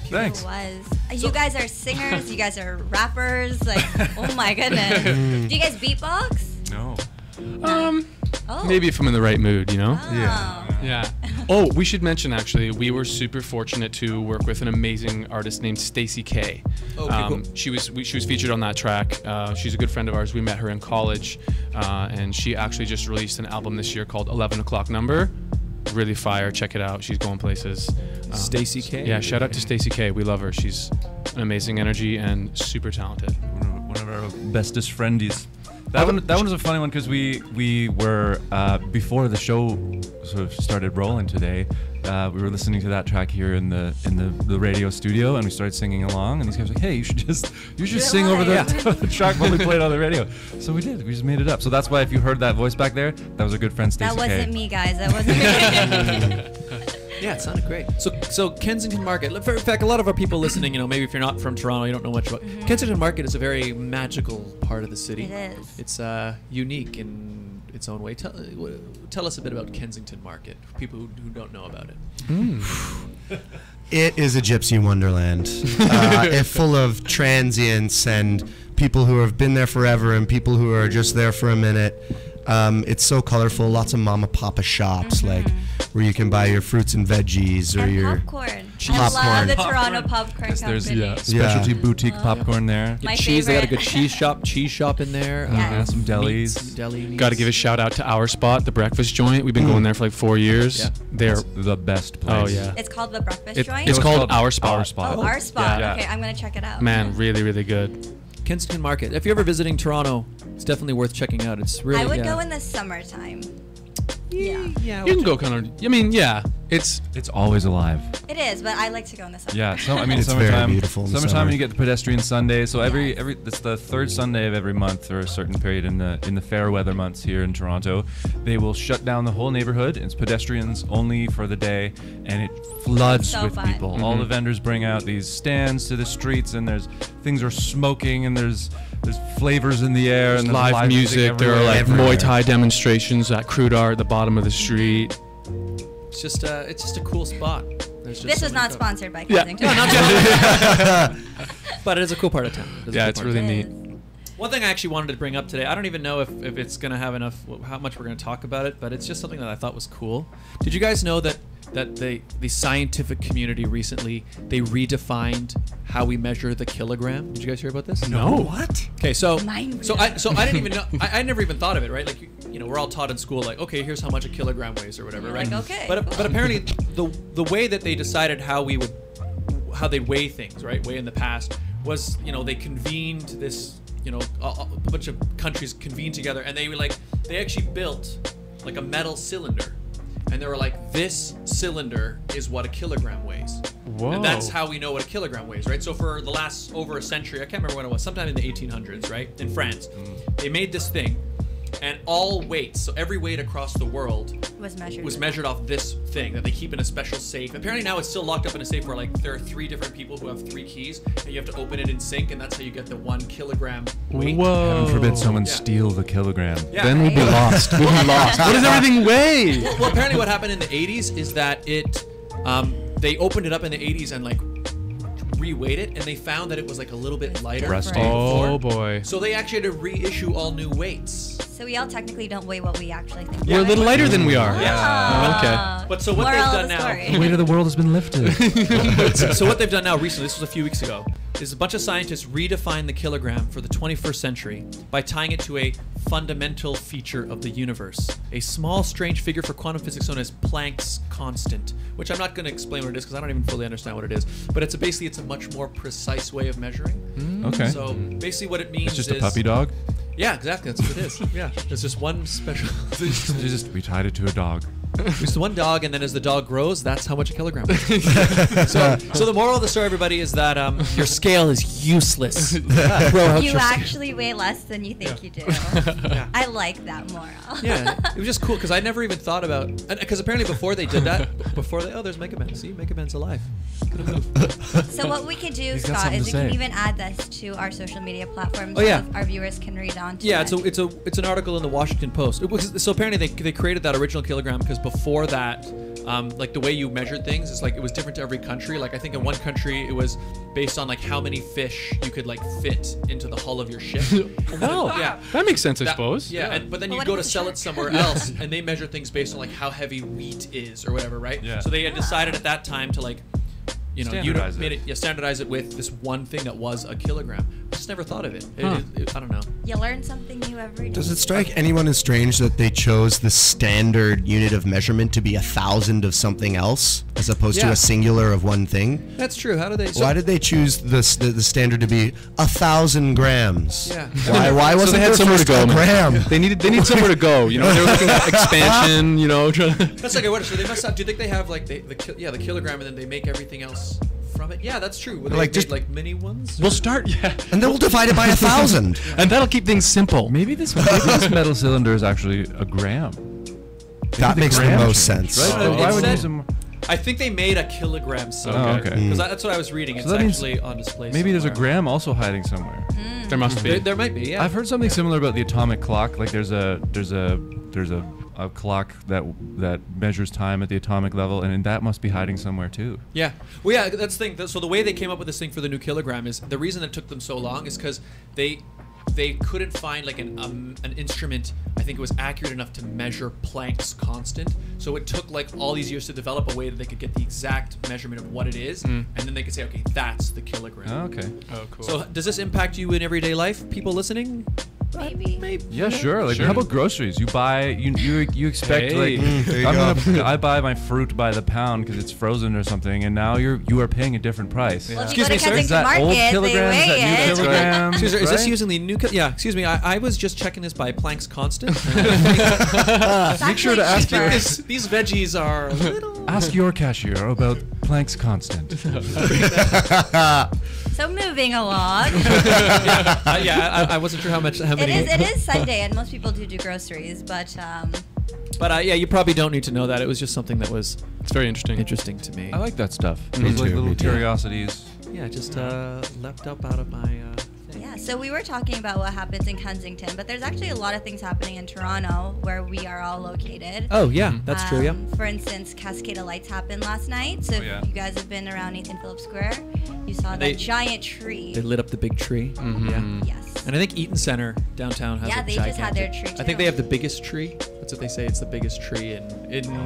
Thanks. It was. You guys are singers. You guys are rappers. Like, oh my goodness. Do you guys beatbox? No. Oh. Maybe if I'm in the right mood, you know? Oh. Yeah. Yeah. Oh, we should mention actually, we were super fortunate to work with an amazing artist named Stacey K. Okay, cool. She was featured on that track. She's a good friend of ours. We met her in college, and she actually just released an album this year called 11 O'Clock Number. Really fire. Check it out. She's going places. Stacey K. Yeah, shout out to Stacey K. We love her. She's an amazing energy and super talented. One of our bestest friendies. That one was a funny one because we were before the show sort of started rolling today. We were listening to that track here in the radio studio, and we started singing along. And these guys were like, "Hey, you should sing over the track while we played on the radio." So we did. We just made it up. So that's why if you heard that voice back there, that was our good friend Stacey K. That wasn't me, guys. That wasn't me. Yeah, it sounded great. So Kensington Market. In fact, a lot of our people listening, maybe if you're not from Toronto, you don't know much about Kensington Market. Is a very magical part of the city. It is. It's unique in its own way. Tell us a bit about Kensington Market for people who don't know about it. It is a gypsy wonderland, full of transients and people who have been there forever and people who are just there for a minute. It's so colorful. Lots of mama papa shops, like where you can buy your fruits and veggies or and your popcorn. I love the Toronto Popcorn Company. There's specialty boutique popcorn there. My cheese. They got a good favorite. cheese shop in there. Yes. Some delis. Got to give a shout out to our spot, the Breakfast Joint. We've been going there for like 4 years. Yeah. They're the best place. Oh yeah. It's called the Breakfast Joint. It's called Our Spot. Our Spot. Oh, Our Spot. Yeah. Okay, I'm gonna check it out. Man, really, really good. Kensington Market. If you're ever visiting Toronto, it's definitely worth checking out. It's really. I would go in the summertime. Yeah. You can go kind of. I mean, yeah. It's always alive. It is, but I like to go in the summer. Yeah, so I mean, It's summertime. very beautiful in the Summertime, summer. you get the pedestrian Sunday. So every it's the third Sunday of every month or a certain period in the fair weather months here in Toronto. They will shut down the whole neighborhood. It's pedestrians only for the day, and it floods So with fun. people. All the vendors bring out these stands to the streets, and things are smoking, and there's flavors in the air, and there's live music. There are like everywhere. Muay Thai demonstrations at Crude Art at the bottom of the street. It's just a cool spot. There's just This so was many not co- sponsored by Yeah. Kensington. No, not just. But it is a cool part of town. It's really neat. One thing I actually wanted to bring up today, I don't even know if it's going to have enough, how much we're going to talk about it, but it's just something that I thought was cool. Did you guys know that the scientific community recently, they redefined how we measure the kilogram? Did you guys hear about this? No. What? Okay, so Mind I didn't even know. I never even thought of it, right? Like we're all taught in school, like, okay, here's how much a kilogram weighs or whatever, right? Like, okay, But cool. but apparently the way that they decided how they weigh things, right? Weigh in the past was they convened this, a bunch of countries convened together, and they actually built like a metal cylinder. And they were like, this cylinder is what a kilogram weighs. Whoa. And that's how we know what a kilogram weighs, right? So for the last over a century, I can't remember when it was, sometime in the 1800s, right? In France, they made this thing, and all weights, so every weight across the world was measured off this thing that they keep in a special safe. Apparently now it's still locked up in a safe where like there are 3 different people who have 3 keys, and you have to open it in sync, and that's how you get the 1 kilogram weight. Whoa. Heaven forbid someone Yeah. steal the kilogram. Yeah. Then we'd be lost. We'd be lost. What does everything weigh? Well, apparently what happened in the 80s is that they opened it up in the 80s and like reweighed it, and they found that it was like a little bit lighter. Rusty. Oh boy. So they actually had to reissue all new weights. So we all technically don't weigh what we actually think. We're a little lighter than we are. Yeah. But so what Moral they've of done the now, story. The weight of the world has been lifted. so what they've done now recently, this was a few weeks ago, is a bunch of scientists redefined the kilogram for the 21st century by tying it to a fundamental feature of the universe, a small strange figure for quantum physics known as Planck's constant, which I'm not going to explain what it is because I don't even fully understand what it is, but it's a much more precise way of measuring. Okay. So basically what it means It's just is a puppy dog. Yeah, exactly, that's what it is. Yeah, there's just one special We tied it to a dog. Just one dog, and then as the dog grows, that's how much a kilogram is. so the moral of the story, everybody, is that your scale is useless. Throw out You your actually weigh less than you think you do. I like that moral. Yeah, it was just cool because I never even thought about, because apparently before they did that, there's Mega Man. See, Mega Man's alive. So what we could do, He's got Scott, something is to we can say. even add this to our social media platforms Oh, yeah. so our viewers can read on to Yeah, it. it's an article in the Washington Post. So apparently they created that original kilogram because before that, like the way you measured things is like it was different to every country. Like I think in one country it was based on like how many fish you could like fit into the hull of your ship. Oh, yeah, that makes sense, I suppose. Yeah, but then you go to sell it somewhere else, and they measure things based on like how heavy wheat is or whatever, right? Yeah. So they had decided at that time to like, you know, standardize it with this one thing that was a kilogram. I just never thought of it. I don't know. You learn something new every day. Does it strike anyone as strange that they chose the standard unit of measurement to be 1,000 of something else as opposed to a singular of one thing? That's true. How do they? Why did they choose the standard to be 1,000 grams? Yeah. Why wasn't so they had there somewhere to first go, a man. gram? They need somewhere to go. You know, they were looking at expansion. You know, That's like I wonder. So they must have. Do you think they have like the kilogram and then they make everything else from it? Yeah, that's true. Would Like, they just- make like mini ones? we'll start. Yeah, And then we'll divide it by 1,000. and that'll keep things simple. Maybe this metal cylinder is actually a gram. That makes the gram most changed, sense. right? Oh, Why it would said- use them? I think they made a kilogram cylinder. Oh, okay. Because that's what I was reading. It's that means actually on display. Maybe there's a somewhere. gram also hiding somewhere. There must be. There might be. Yeah. I've heard something similar about the atomic clock. Like there's a clock that measures time at the atomic level, and that must be hiding somewhere too. Yeah. Well, yeah, that's the thing. So the way they came up with this thing for the new kilogram is the reason it took them so long is because they couldn't find like an instrument. I think it was accurate enough to measure Planck's constant. So it took like all these years to develop a way that they could get the exact measurement of what it is, and then they could say, okay, that's the kilogram. Oh, okay. Oh, cool. So does this impact you in everyday life? People listening? Maybe. Yeah, sure. Like, Sure. how about groceries? You buy, you expect Hey. I buy my fruit by the pound because it's frozen or something, and now you are paying a different price. Well, if Excuse you me, go sir? to Is Kensington that old Market, they kilograms? Is weigh that new it. kilograms? Excuse me, is this right? using the new? Yeah, excuse me. I was just checking this by Planck's constant. It's Make sure actually to ask cheaper. These veggies are a little. Ask your cashier about Planck's constant. So moving along. I wasn't sure how many. It is Sunday, and most people do groceries, but But yeah, you probably don't need to know that. It was just something that was It's very interesting. interesting to me. I like that stuff. Me Those like too, little me too. curiosities. Yeah, just leapt up out of my thing. yeah. So we were talking about what happens in Kensington, but there's actually a lot of things happening in Toronto where we are all located. Oh yeah, that's true. Yeah. For instance, Cascade of Lights happened last night. So if yeah. you guys have been around Nathan Phillips Square, you saw They- that giant tree. They lit up the big tree. Yeah. Yes. And I think Eaton Center downtown has Yeah, a they gigantic. just had their tree I think too. they have the biggest tree. That's what they say. It's the biggest tree in.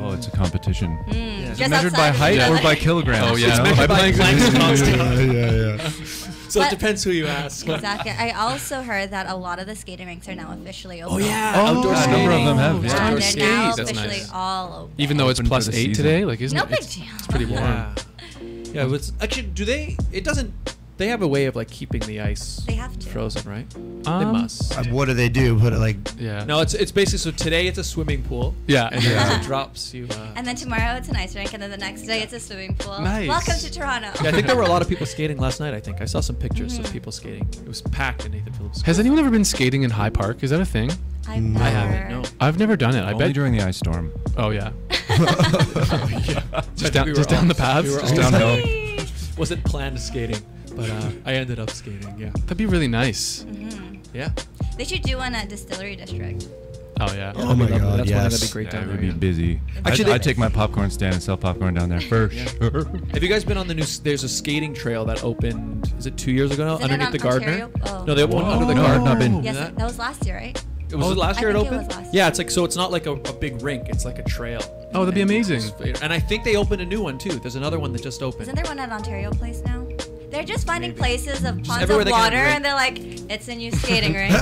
Oh, it's a competition. Just Measured by outside of height the- or by kilograms? Oh, yeah. It's measured by Planck's constant. yeah. So it But- depends who you ask. Exactly. I also heard that a lot of the skating rinks are now officially open. Oh yeah, Oh, outdoor yeah, a skating. number of them have, Yeah, yeah. they're Outdoor now skates, that's officially nice. all open. Even though it's Open for plus the 8 season. today, like isn't No it? big It's, deal. it's pretty warm. Yeah. Yeah, but actually, do they? It doesn't. They have a way of like keeping the ice They have to. frozen, right? They Um, must. What do they do? Put it like Yeah. No, it's basically so today it's a swimming pool. Yeah. And then as it drops, you. And then tomorrow it's an ice rink, and then the next day it's a swimming pool. Nice. Welcome to Toronto. Yeah, I think there were a lot of people skating last night. I think I saw some pictures of people skating. It was packed in Nathan Phillips. Has anyone ever been skating in High Park? Is that a thing? I've never. I haven't. No. I've never done it. I Only bet. during the ice storm. Oh yeah. I Just think we were down all- the paths. we were Just all- downhill. Wasn't planned skating, but I ended up skating. Yeah. That'd be really nice. Yeah. They should do one at Distillery District. Oh yeah. Oh my God, That's yes. That'd be great Yeah, down it there. would be yeah. busy. Actually, I'd take my popcorn stand and sell popcorn down there first. Have you guys been on the new? There's a skating trail that opened. Is it 2 years ago now? Isn't it Underneath on the Gardner. Ontario? Oh. No, they opened one under the No, Gardner. I've not been. Yes, that? that was last year, right? Was it last I year it think it opened? was last Yeah, it's like so. It's not like a big rink. It's like a trail. Oh, that'd be amazing. And I think they opened a new one too. There's another one that just opened. Isn't there one at Ontario Place now? They're just finding places of ponds everywhere of they can water, rink. and they're like, it's a new skating rink.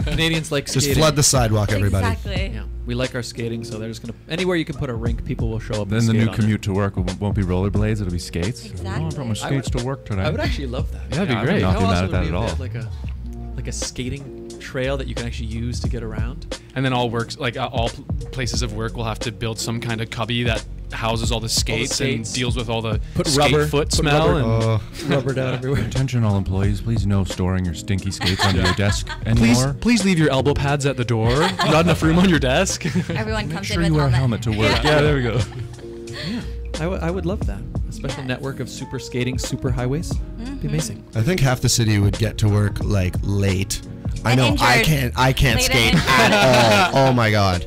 Canadians like just skating. flood the sidewalk, everybody. Exactly. Yeah, we like our skating, so they're just gonna anywhere you can put a rink, people will show up. Then and the skate new on commute to work won't be rollerblades. It'll be skates. Exactly. Oh, I brought my I skates to work it. today. I would actually love that. Yeah, that'd be I would great. not How be mad awesome at that would at it all. be if like a skating trail that you can actually use to get around. And then all works like all places of work will have to build some kind of cubby that houses all the skates, and skates. deals with all the Put skate rubber- foot put smell rubber- and Rubber down everywhere. Attention all employees, please no storing your stinky skates under your desk anymore. please leave your elbow pads at the door. Not enough room on your desk. Everyone Make comes sure in you with wear a helmet. helmet to work. Yeah, there we go. I would love that. A special Yes. network of super skating super highways. Be amazing. I think half the city would get to work like late. I And know I injured. can't Late and skate injured. at all. Oh my God.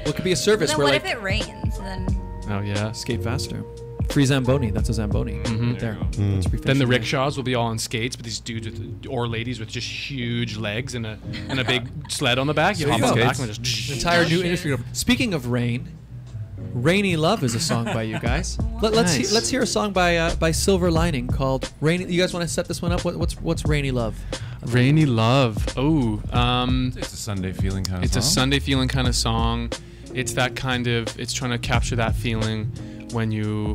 What could be a service Then where what like if it rains? Then Oh yeah. skate faster? Free Zamboni. That's a Zamboni. Right there. That's free Then the fashion. rickshaws will be all on skates, but these dudes or ladies with just huge legs and a big sled on the back. You There hop you on the go. back and just Entire new industry. Speaking of rain, "Rainy Love" is a song by you guys. Nice. Let's hear a song by Silver Lining called "Rainy." You guys want to set this one up? What's "Rainy Love"? Rainy Love. Oh, It's a Sunday feeling kind of it's song. a Sunday feeling kind of song. It's that kind of. It's trying to capture that feeling when you.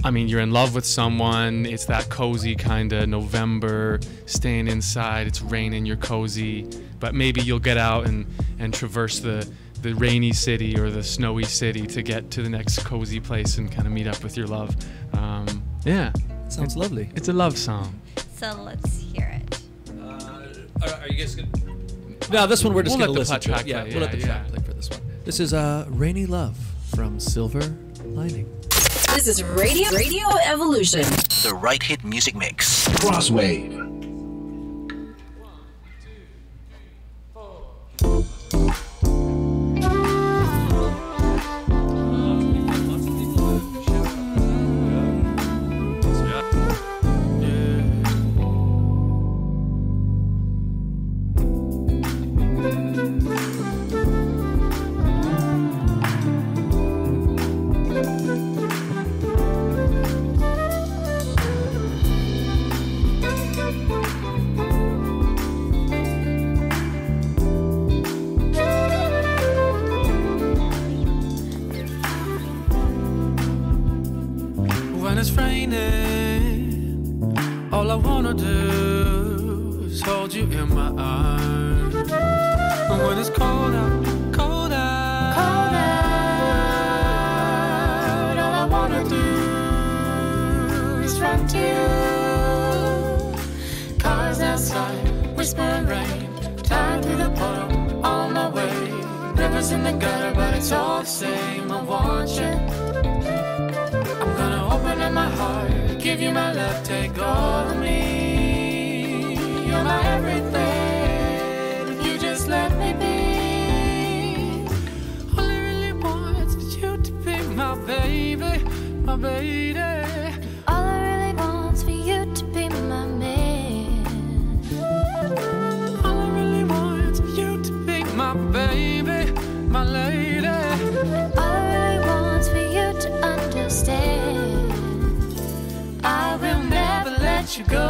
I mean, you're in love with someone. It's that cozy kind of November, staying inside. It's raining, you're cozy, but maybe you'll get out and traverse the rainy city or the snowy city to get to the next cozy place and kind of meet up with your love. Yeah, Sounds lovely. it's a love song. so let's hear it. Are you guys gonna? No, this one we're just We'll gonna let the listen to. track Yeah, play, we'll let the yeah, track yeah. play for this one. This is "Rainy Love" from Silver Lining. This is Radio Evolution. The right hit music mix. Crosswave. When it's raining, all I wanna do is hold you in my arms. And when it's cold out, cold out, cold out, all I wanna do is run to you. Cars outside, whispering rain, time through the puddle, on my way. Rivers in the gutter, but it's all the same. I want you. I'm gonna open up my heart, give you my love, take all of me. You're my everything, you just let me be. All I really want is for you to be my baby, my baby. All I really want's for you to be my man. All I really want is for you to be my baby, my lady. All I really want's for you to understand. I will never let you go.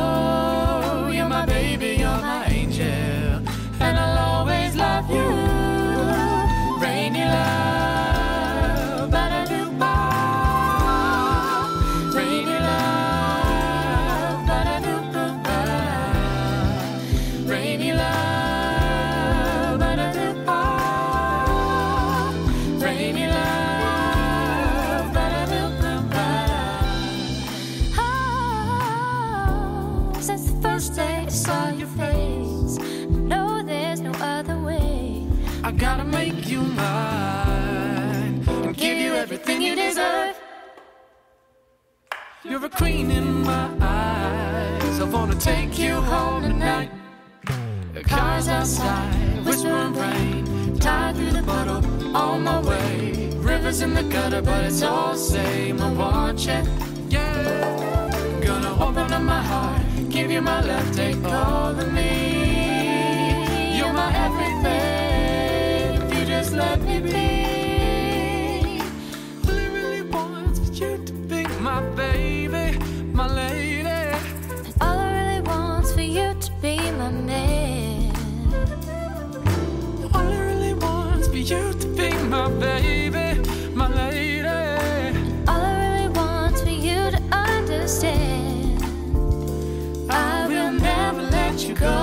You're my baby, you're my angel, and I'll always love you. Rainy love, ba-da-doo-ba. Rainy love, ba-da-doo-ba. Rainy love, ba-da-doo-ba. Rainy love, ba-da-doo-ba. Oh, since the first day I saw your face, I know there's no other way. I gotta make you mine and give you everything you deserve. You're a queen in my eyes. I wanna take you home tonight. The cars outside, whispering rain, tied through the puddle, on my way. Rivers in the gutter, but it's all the same. I want you, yeah. Gonna open up my heart, give you my love, take all of me. You're my everything, if you just let me be. All I really want is for you to be my baby, my lady. All I really want's for you to be my man. All I really want is for you to be my baby, my lady. All I really want's for you to understand. I will never let you go.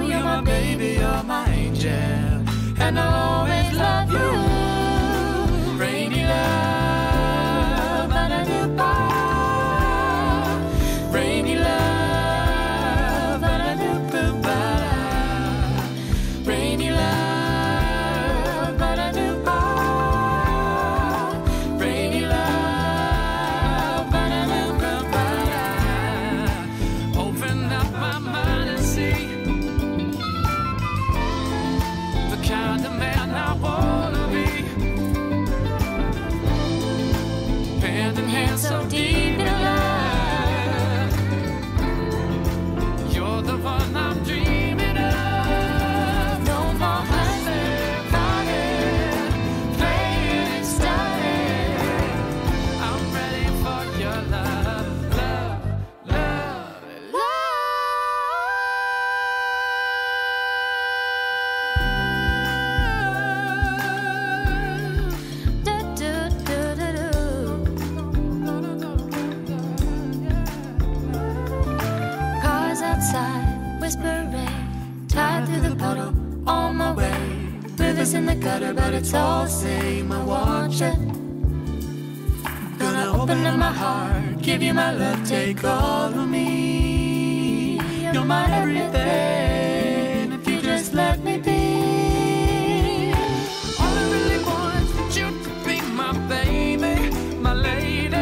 You're my baby, you're my angel, and I'll always love you. Rainy love, ba-da-doo-ba. holding hands so deep in love. You're the one I'm dreaming of. No more hustling, falling, playing and starting. I'm ready for your love, love, love, love. Cars outside, whispering, tied through the puddle, on my way. Rivers in the gutter, but it's all the same. I want you. Gonna open up my heart, give you my love, take all of me. You're my everything, if you just let me be. All I really want is you to be my baby, my lady.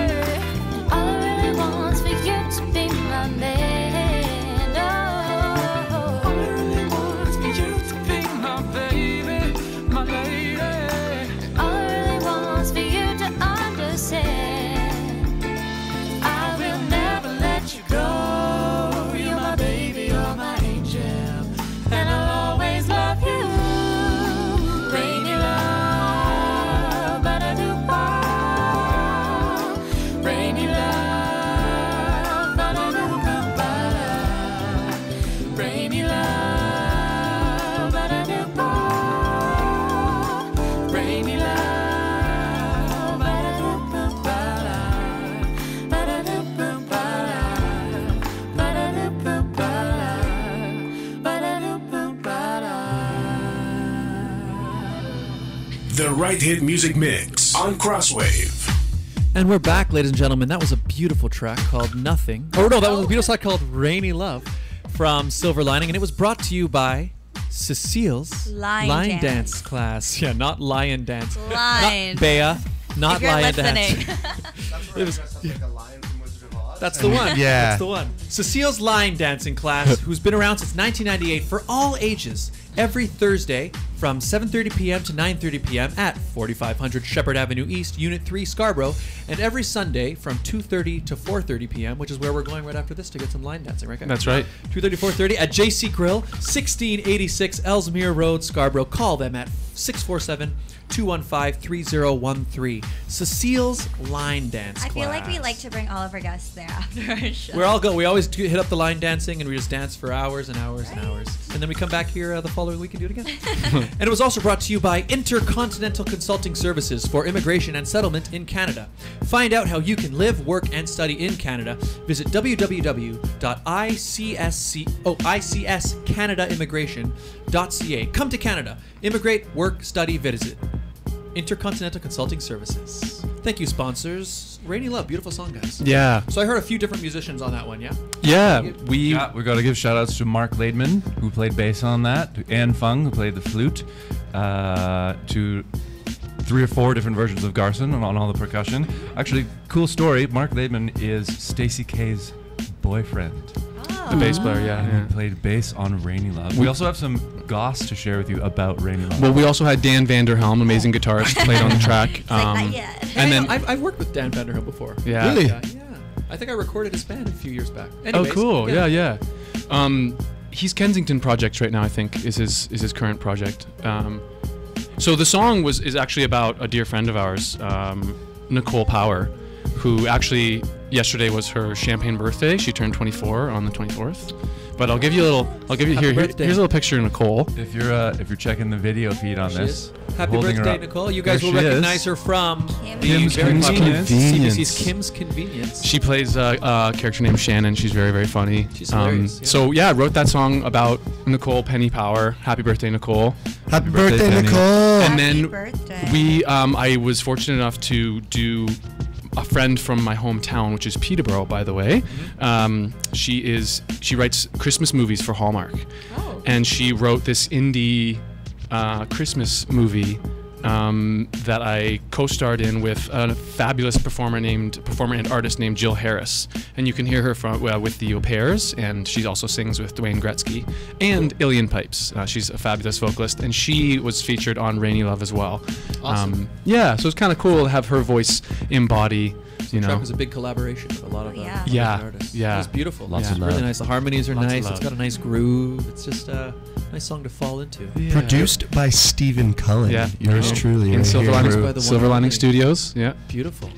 All I really want is for you to be my man. Oh, all I really want is for you to be my baby, my lady. All I really want is for you to understand. I will never let you go. You're my baby, you're my angel, and I'll always love you. Rainy love, ba-da-doo-ba. Rainy love, ba-da-doo-ba-ba. Rainy love, ba-da-doo-ba. Rainy love, ba-da-doo-ba-ba. Ba-da-doo-ba-ba. Ba-da-doo-ba-ba. Ba-da-doo-ba-ba. The Right Hit Music Mix on Crosswave. And we're back, ladies and gentlemen. That was a beautiful track called Nothing. Oh, no, that was a beautiful track called Rainy Love from Silver Lining. And it was brought to you by Cecile's Line dance class. Yeah, not lion dance. Line. Not Bea. Not If you're lion listening. dance. It was, that's the one. Yeah. That's the one. Cecile's line dancing class, who's been around since 1998 for all ages, every Thursday from 7:30 p.m. to 9:30 p.m. at 4500 Shepherd Avenue East, Unit 3, Scarborough, and every Sunday from 2:30 to 4:30 p.m., which is where we're going right after this to get some line dancing, right, guys? That's right. 2:30, 4:30 at JC Grill, 1686 Ellesmere Road, Scarborough. Call them at 647-215-3013. Cecile's line dance I class. feel like we like to bring all of our guests there after our show. We're all go. We always hit up the line dancing, and we just dance for hours and hours and hours, and then we come back here the following week and do it again. And it was also brought to you by Intercontinental Consulting Services for Immigration and Settlement in Canada. Find out how you can live, work, and study in Canada. Visit www.icscanadaimmigration.ca. Come to Canada. Immigrate, work, study, visit. Intercontinental Consulting Services. Thank you, sponsors. Rainy Love, beautiful song, guys. Yeah. So I heard a few different musicians on that one, yeah? Yeah. We got to give shout outs to Mark Laidman, who played bass on that, to Anne Fung, who played the flute, to 3 or 4 different versions of Garson on all the percussion. Actually, cool story, Mark Laidman is Stacey K's boyfriend. the bass player, And he played bass on Rainy Love. We also have some goss to share with you about Rainy Love. Well, we also had Dan Vanderhelm, amazing guitarist, played on the track. not yet. And then I've worked with Dan Vanderhill before. Yeah. Really? Yeah. I think I recorded his band a few years back. Oh, Anyways, cool. Yeah. He's Kensington Projects right now, I think, is his current project. So the song is actually about a dear friend of ours, Nicole Power, who actually yesterday was her champagne birthday. She turned 24 on the 24th. But I'll give you here's a little picture of Nicole. If you're checking the video feed on this, Happy holding her birthday, up. Nicole. You guys There will she recognize is. her from Kim's very popular Convenience. CBC's Kim's Convenience. She plays a character named Shannon. She's very, very funny. She's hilarious, yeah. So yeah, I wrote that song about Nicole Penny Power. Happy birthday, Nicole. Happy birthday, Penny. Nicole. And Happy then birthday. I was fortunate enough to do a friend from my hometown, which is Peterborough, by the way. She writes Christmas movies for Hallmark, and she wrote this indie Christmas movie that I co-starred in with a fabulous performer and artist named Jill Harris, and you can hear her with the Au Pairs, and she also sings with Dwayne Gretzky and Ilian Pipes. She's a fabulous vocalist, and she was featured on Rainy Love as well. Awesome. So it's kind of cool to have her voice embody You know. Track was a big collaboration with a lot of Yeah. artists. Yeah. It was beautiful. Lots of Really love. nice. The harmonies are Lots of nice. love. It's got a nice groove. It's just a nice song to fall into. Produced by Stephen Cullen. Yeah. Yours truly. In right Silver here. Lining, Produced by the one Silver and Lining only. Studios. Yeah. Beautiful.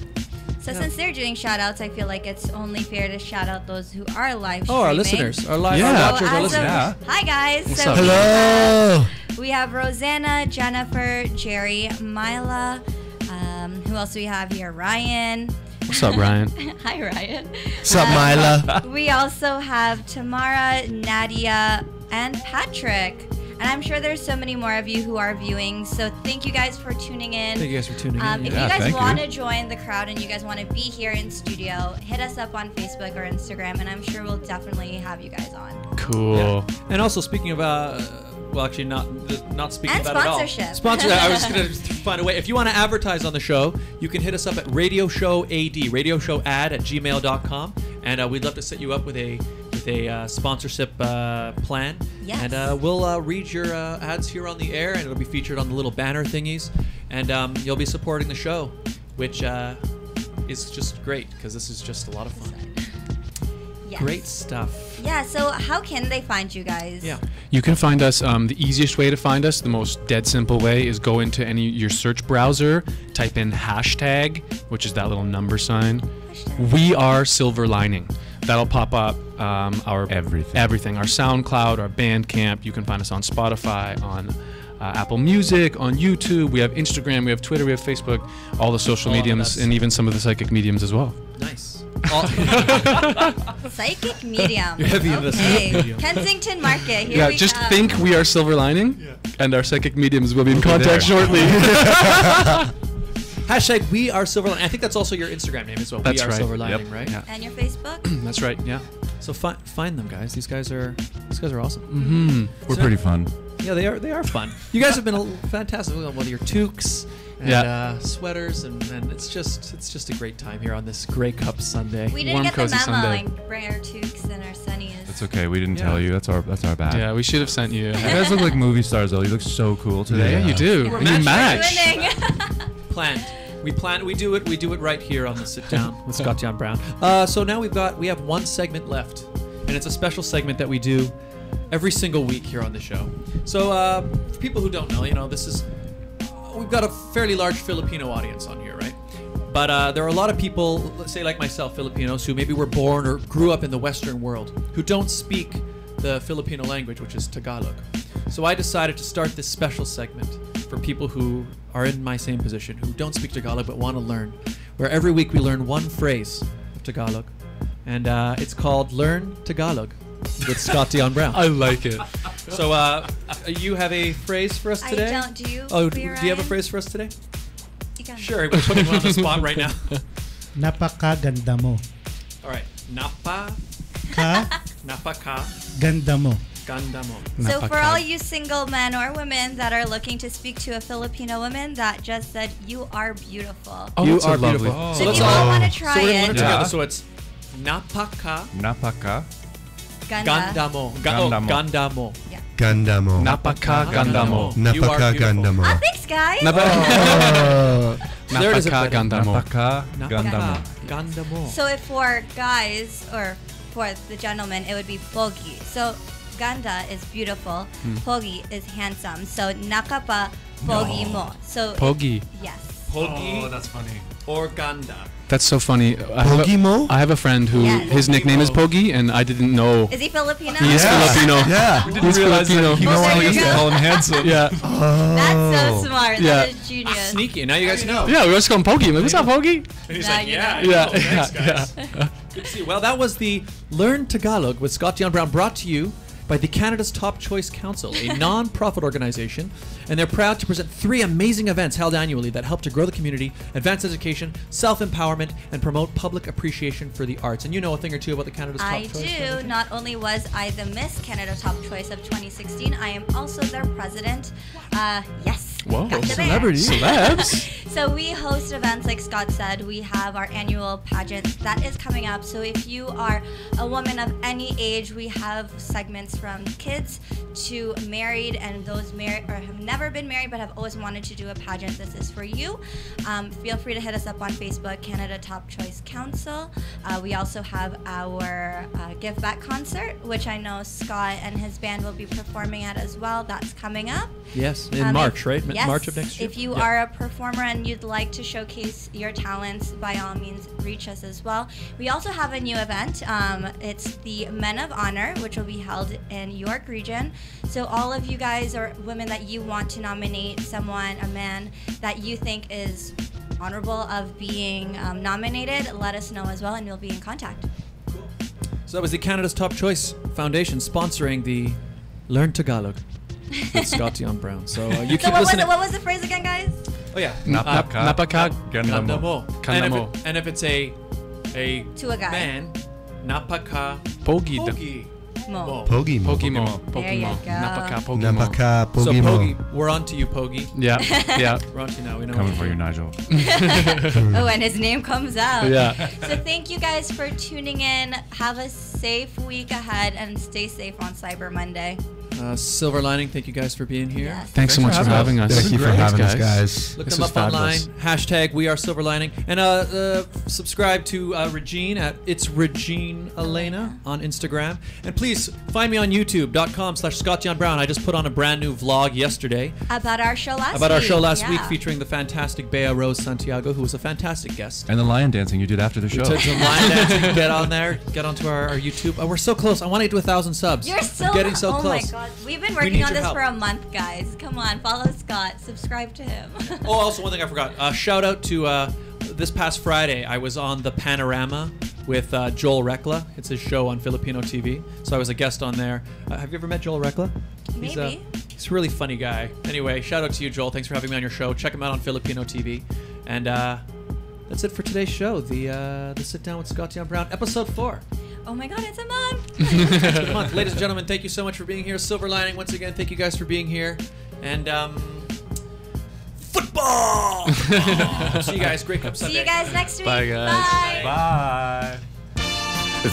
So since they're doing shout outs, I feel like it's only fair to shout out those who are live streaming. Oh, our listeners. Our live Yeah. our watchers, our as listeners. of- Hi guys. What's so up? Hello. We have Rosanna, Jennifer, Jerry, Mila. Who else do we have here? Ryan. What's up, Ryan? Hi, Ryan. What's up, Mila? We also have Tamara, Nadia, and Patrick. And I'm sure there's so many more of you who are viewing. So thank you guys for tuning in. Thank you guys for tuning in. If Yeah, you guys thank you. want to join the crowd and you guys want to be here in studio, hit us up on Facebook or Instagram, and I'm sure we'll definitely have you guys on. Cool. And also speaking about, well, actually not speaking And about sponsorship. it all. Sponsor. I was going to find a way. If you want to advertise on the show, you can hit us up at Radio Show AD, radioshow@gmail.com, and we'd love to set you up with a sponsorship plan. Yes. And we'll read your ads here on the air, and it'll be featured on the little banner thingies, and you'll be supporting the show, which is just great because this is just a lot of fun. Yes. Great stuff. Yeah, so how can they find you guys? Yeah. You can find us. The easiest way to find us, the most dead simple way, is go into your search browser, type in hashtag, which is that little number sign. We are Silver Lining. That'll pop up our everything. Our SoundCloud, our Bandcamp. You can find us on Spotify, on Apple Music, on YouTube. We have Instagram, we have Twitter, we have Facebook, all the social mediums, and even some of the psychic mediums as well. Nice. Psychic medium. Heavy in the psychic medium. Kensington Market. Here Yeah, we just come. think we are Silver Lining, and our psychic mediums will be in We'll be contact there. shortly. Hashtag We Are Silver Lining. I think that's also your Instagram name as well. That's We Are right. Silver Lining, Yep. right? Yeah. And your Facebook? That's right. Yeah. So find them, guys. These guys are awesome. Mm-hmm. We're pretty fun. Yeah, they are fun. You guys have been fantastic with your toques and sweaters, and it's just a great time here on this Grey Cup Sunday. We didn't Warm, get the cozy memo Sunday. and bring our toques and our sunnies. It's okay. We didn't tell you. That's our bad. Yeah, we should have sent you. You guys look like movie stars, though. You look so cool today. Yeah, you do. We're And you matching. match. Planned. We do it right here on the sit down with Scott John Brown. So now we have one segment left, and it's a special segment that we do every single week here on the show. So for people who don't know, we've got a fairly large Filipino audience on here, right? But there are a lot of people, let's say like myself, Filipinos, who maybe were born or grew up in the Western world, who don't speak the Filipino language, which is Tagalog. So I decided to start this special segment for people who are in my same position, who don't speak Tagalog but want to learn, where every week we learn one phrase of Tagalog, and it's called Learn Tagalog with Scott Dion Brown. I like it. So you have a phrase for us today? I don't. Do you? Oh, do Kuya you have a Ryan? phrase for us today? You can. Sure, we're putting you on the spot right now. Napakaganda mo. All right. Napaka Ganda mo. ganda mo. So for all you single men or women that are looking to speak to a Filipino woman that just said, "You are beautiful." Oh, You that's so are lovely. beautiful. So if let's you all want to try so we're gonna learn it, together. Yeah. So it's napaka ganda. ganda mo. Ganda mo. Ganda mo. Yeah. Gandamo. Napakagandamo. You are Napakagandamo. Oh, thanks, guys. Oh. There it is, everybody. Napakagandamo. Napaka-ganda mo. Ganda mo. So if for guys or for the gentleman, it would be pogi. So ganda is beautiful. Pogi is handsome. So nakapa pogi mo. So Pogi. yes. Pogi that's funny. or ganda. That's so funny. Pogimo? I have a friend who Yes. his nickname is Pogi, and I didn't know. Is he Filipino? He is Filipino. Yeah. He's Filipino. Well, there you go. call him handsome. Yeah. That's so smart. Yeah. That is genius. Sneaky. Now you guys know. Yeah, we always call him Pogi. I'm like, what's up, Pogi? And he's Now like, you yeah, know. Yeah, thanks, yeah, guys. Good to see you. Well, that was the Learn Tagalog with Scott Dion Brown, brought to you by the Canada's Top Choice Council, a non-profit organization, and they're proud to present 3 amazing events held annually that help to grow the community, advance education, self-empowerment, and promote public appreciation for the arts. And you know a thing or two about the Canada's Top I Choice do. Foundation? Not only was I the Miss Canada Top Choice of 2016, I am also their president. Yes. Whoa, Got the celebrity. Celebs. So we host events, like Scott said. We have our annual pageant that is coming up. So if you are a woman of any age, we have segments from kids to married, and those married or have never been married but have always wanted to do a pageant. This is for you. Feel free to hit us up on Facebook, Canada Top Choice Council. We also have our Give Back concert, which I know Scott and his band will be performing at as well. That's coming up. Yes, in March, right? Yes, March of next year. If you are a performer and you'd like to showcase your talents, by all means, reach us as well. We also have a new event. It's the Men of Honor, which will be held in York Region. So all of you guys or women that you want to nominate someone, a man that you think is honorable of being nominated, let us know as well, and we'll be in contact. So that was the Canada's Top Choice Foundation sponsoring the Learn Tagalog with Scott Dion Brown. So you keep listening. What was the phrase again, guys? Oh yeah. Napaka Ganda mo. Ganda mo. And if it's a To a guy. man, napaka Pogi. Mo. Pogi mo. Pogi mo. There you go. Napaka pogi mo. Napaka So pogi mo. Pogi, we're on to you, Pogi. Yeah, yeah. We're on to you now. We know Coming what for to you, do. Nigel. Oh, and his name comes out. Yeah. So thank you guys for tuning in. Have a safe week ahead and stay safe on Cyber Monday. Silver Lining, thank you guys for being here. Yes. Thanks so much for having us. Thank you for having us, guys. Look This them is up online. fabulous. Hashtag We Are Silver Lining. And subscribe to Regine at It's Regine Elena on Instagram. And please find me on youtube.com/ScottJohnBrown. I just put on a brand new vlog yesterday About our show last week Yeah. featuring the fantastic Bea Rose Santiago, who was a fantastic guest. And the lion dancing you did after the show. Took some line dancing. Get on there. Get onto our YouTube. We're so close. I want to get to 1,000 subs. You're so Getting so oh close. my god. We've been We working need on your this help. for a month, guys. Come on, follow Scott. Subscribe to him. Oh, also one thing I forgot. Shout out to this past Friday. I was on the Panorama with Joel Rekla. It's his show on Filipino TV. So I was a guest on there. Have you ever met Joel Rekla? Maybe. He's a really funny guy. Anyway, shout out to you, Joel. Thanks for having me on your show. Check him out on Filipino TV. And that's it for today's show. The Sit Down with Scott Dion Brown, episode 4. Oh my god, it's a month. It's been a month. Ladies and gentlemen, thank you so much for being here. Silver Lining, once again, thank you guys for being here. And football! See you guys. Great Cup Sunday. See you guys next week. Bye, guys. Bye. Bye.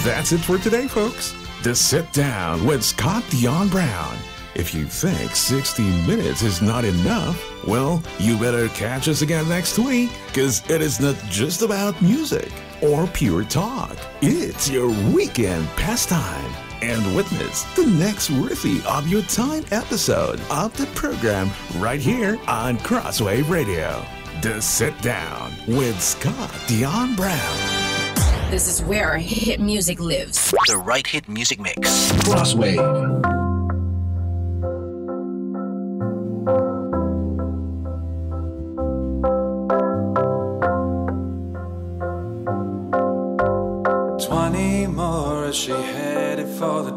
That's it for today, folks. The Sit Down with Scott Dion Brown. If you think 60 minutes is not enough, well, you better catch us again next week, because it is not just about music or pure talk. It's your weekend pastime. And witness the next riffy of your time episode of the program right here on Crosswave Radio. The Sit Down with Scott Dion Brown. This is where hit music lives. The Right Hit Music Mix. Crosswave. More as she headed for the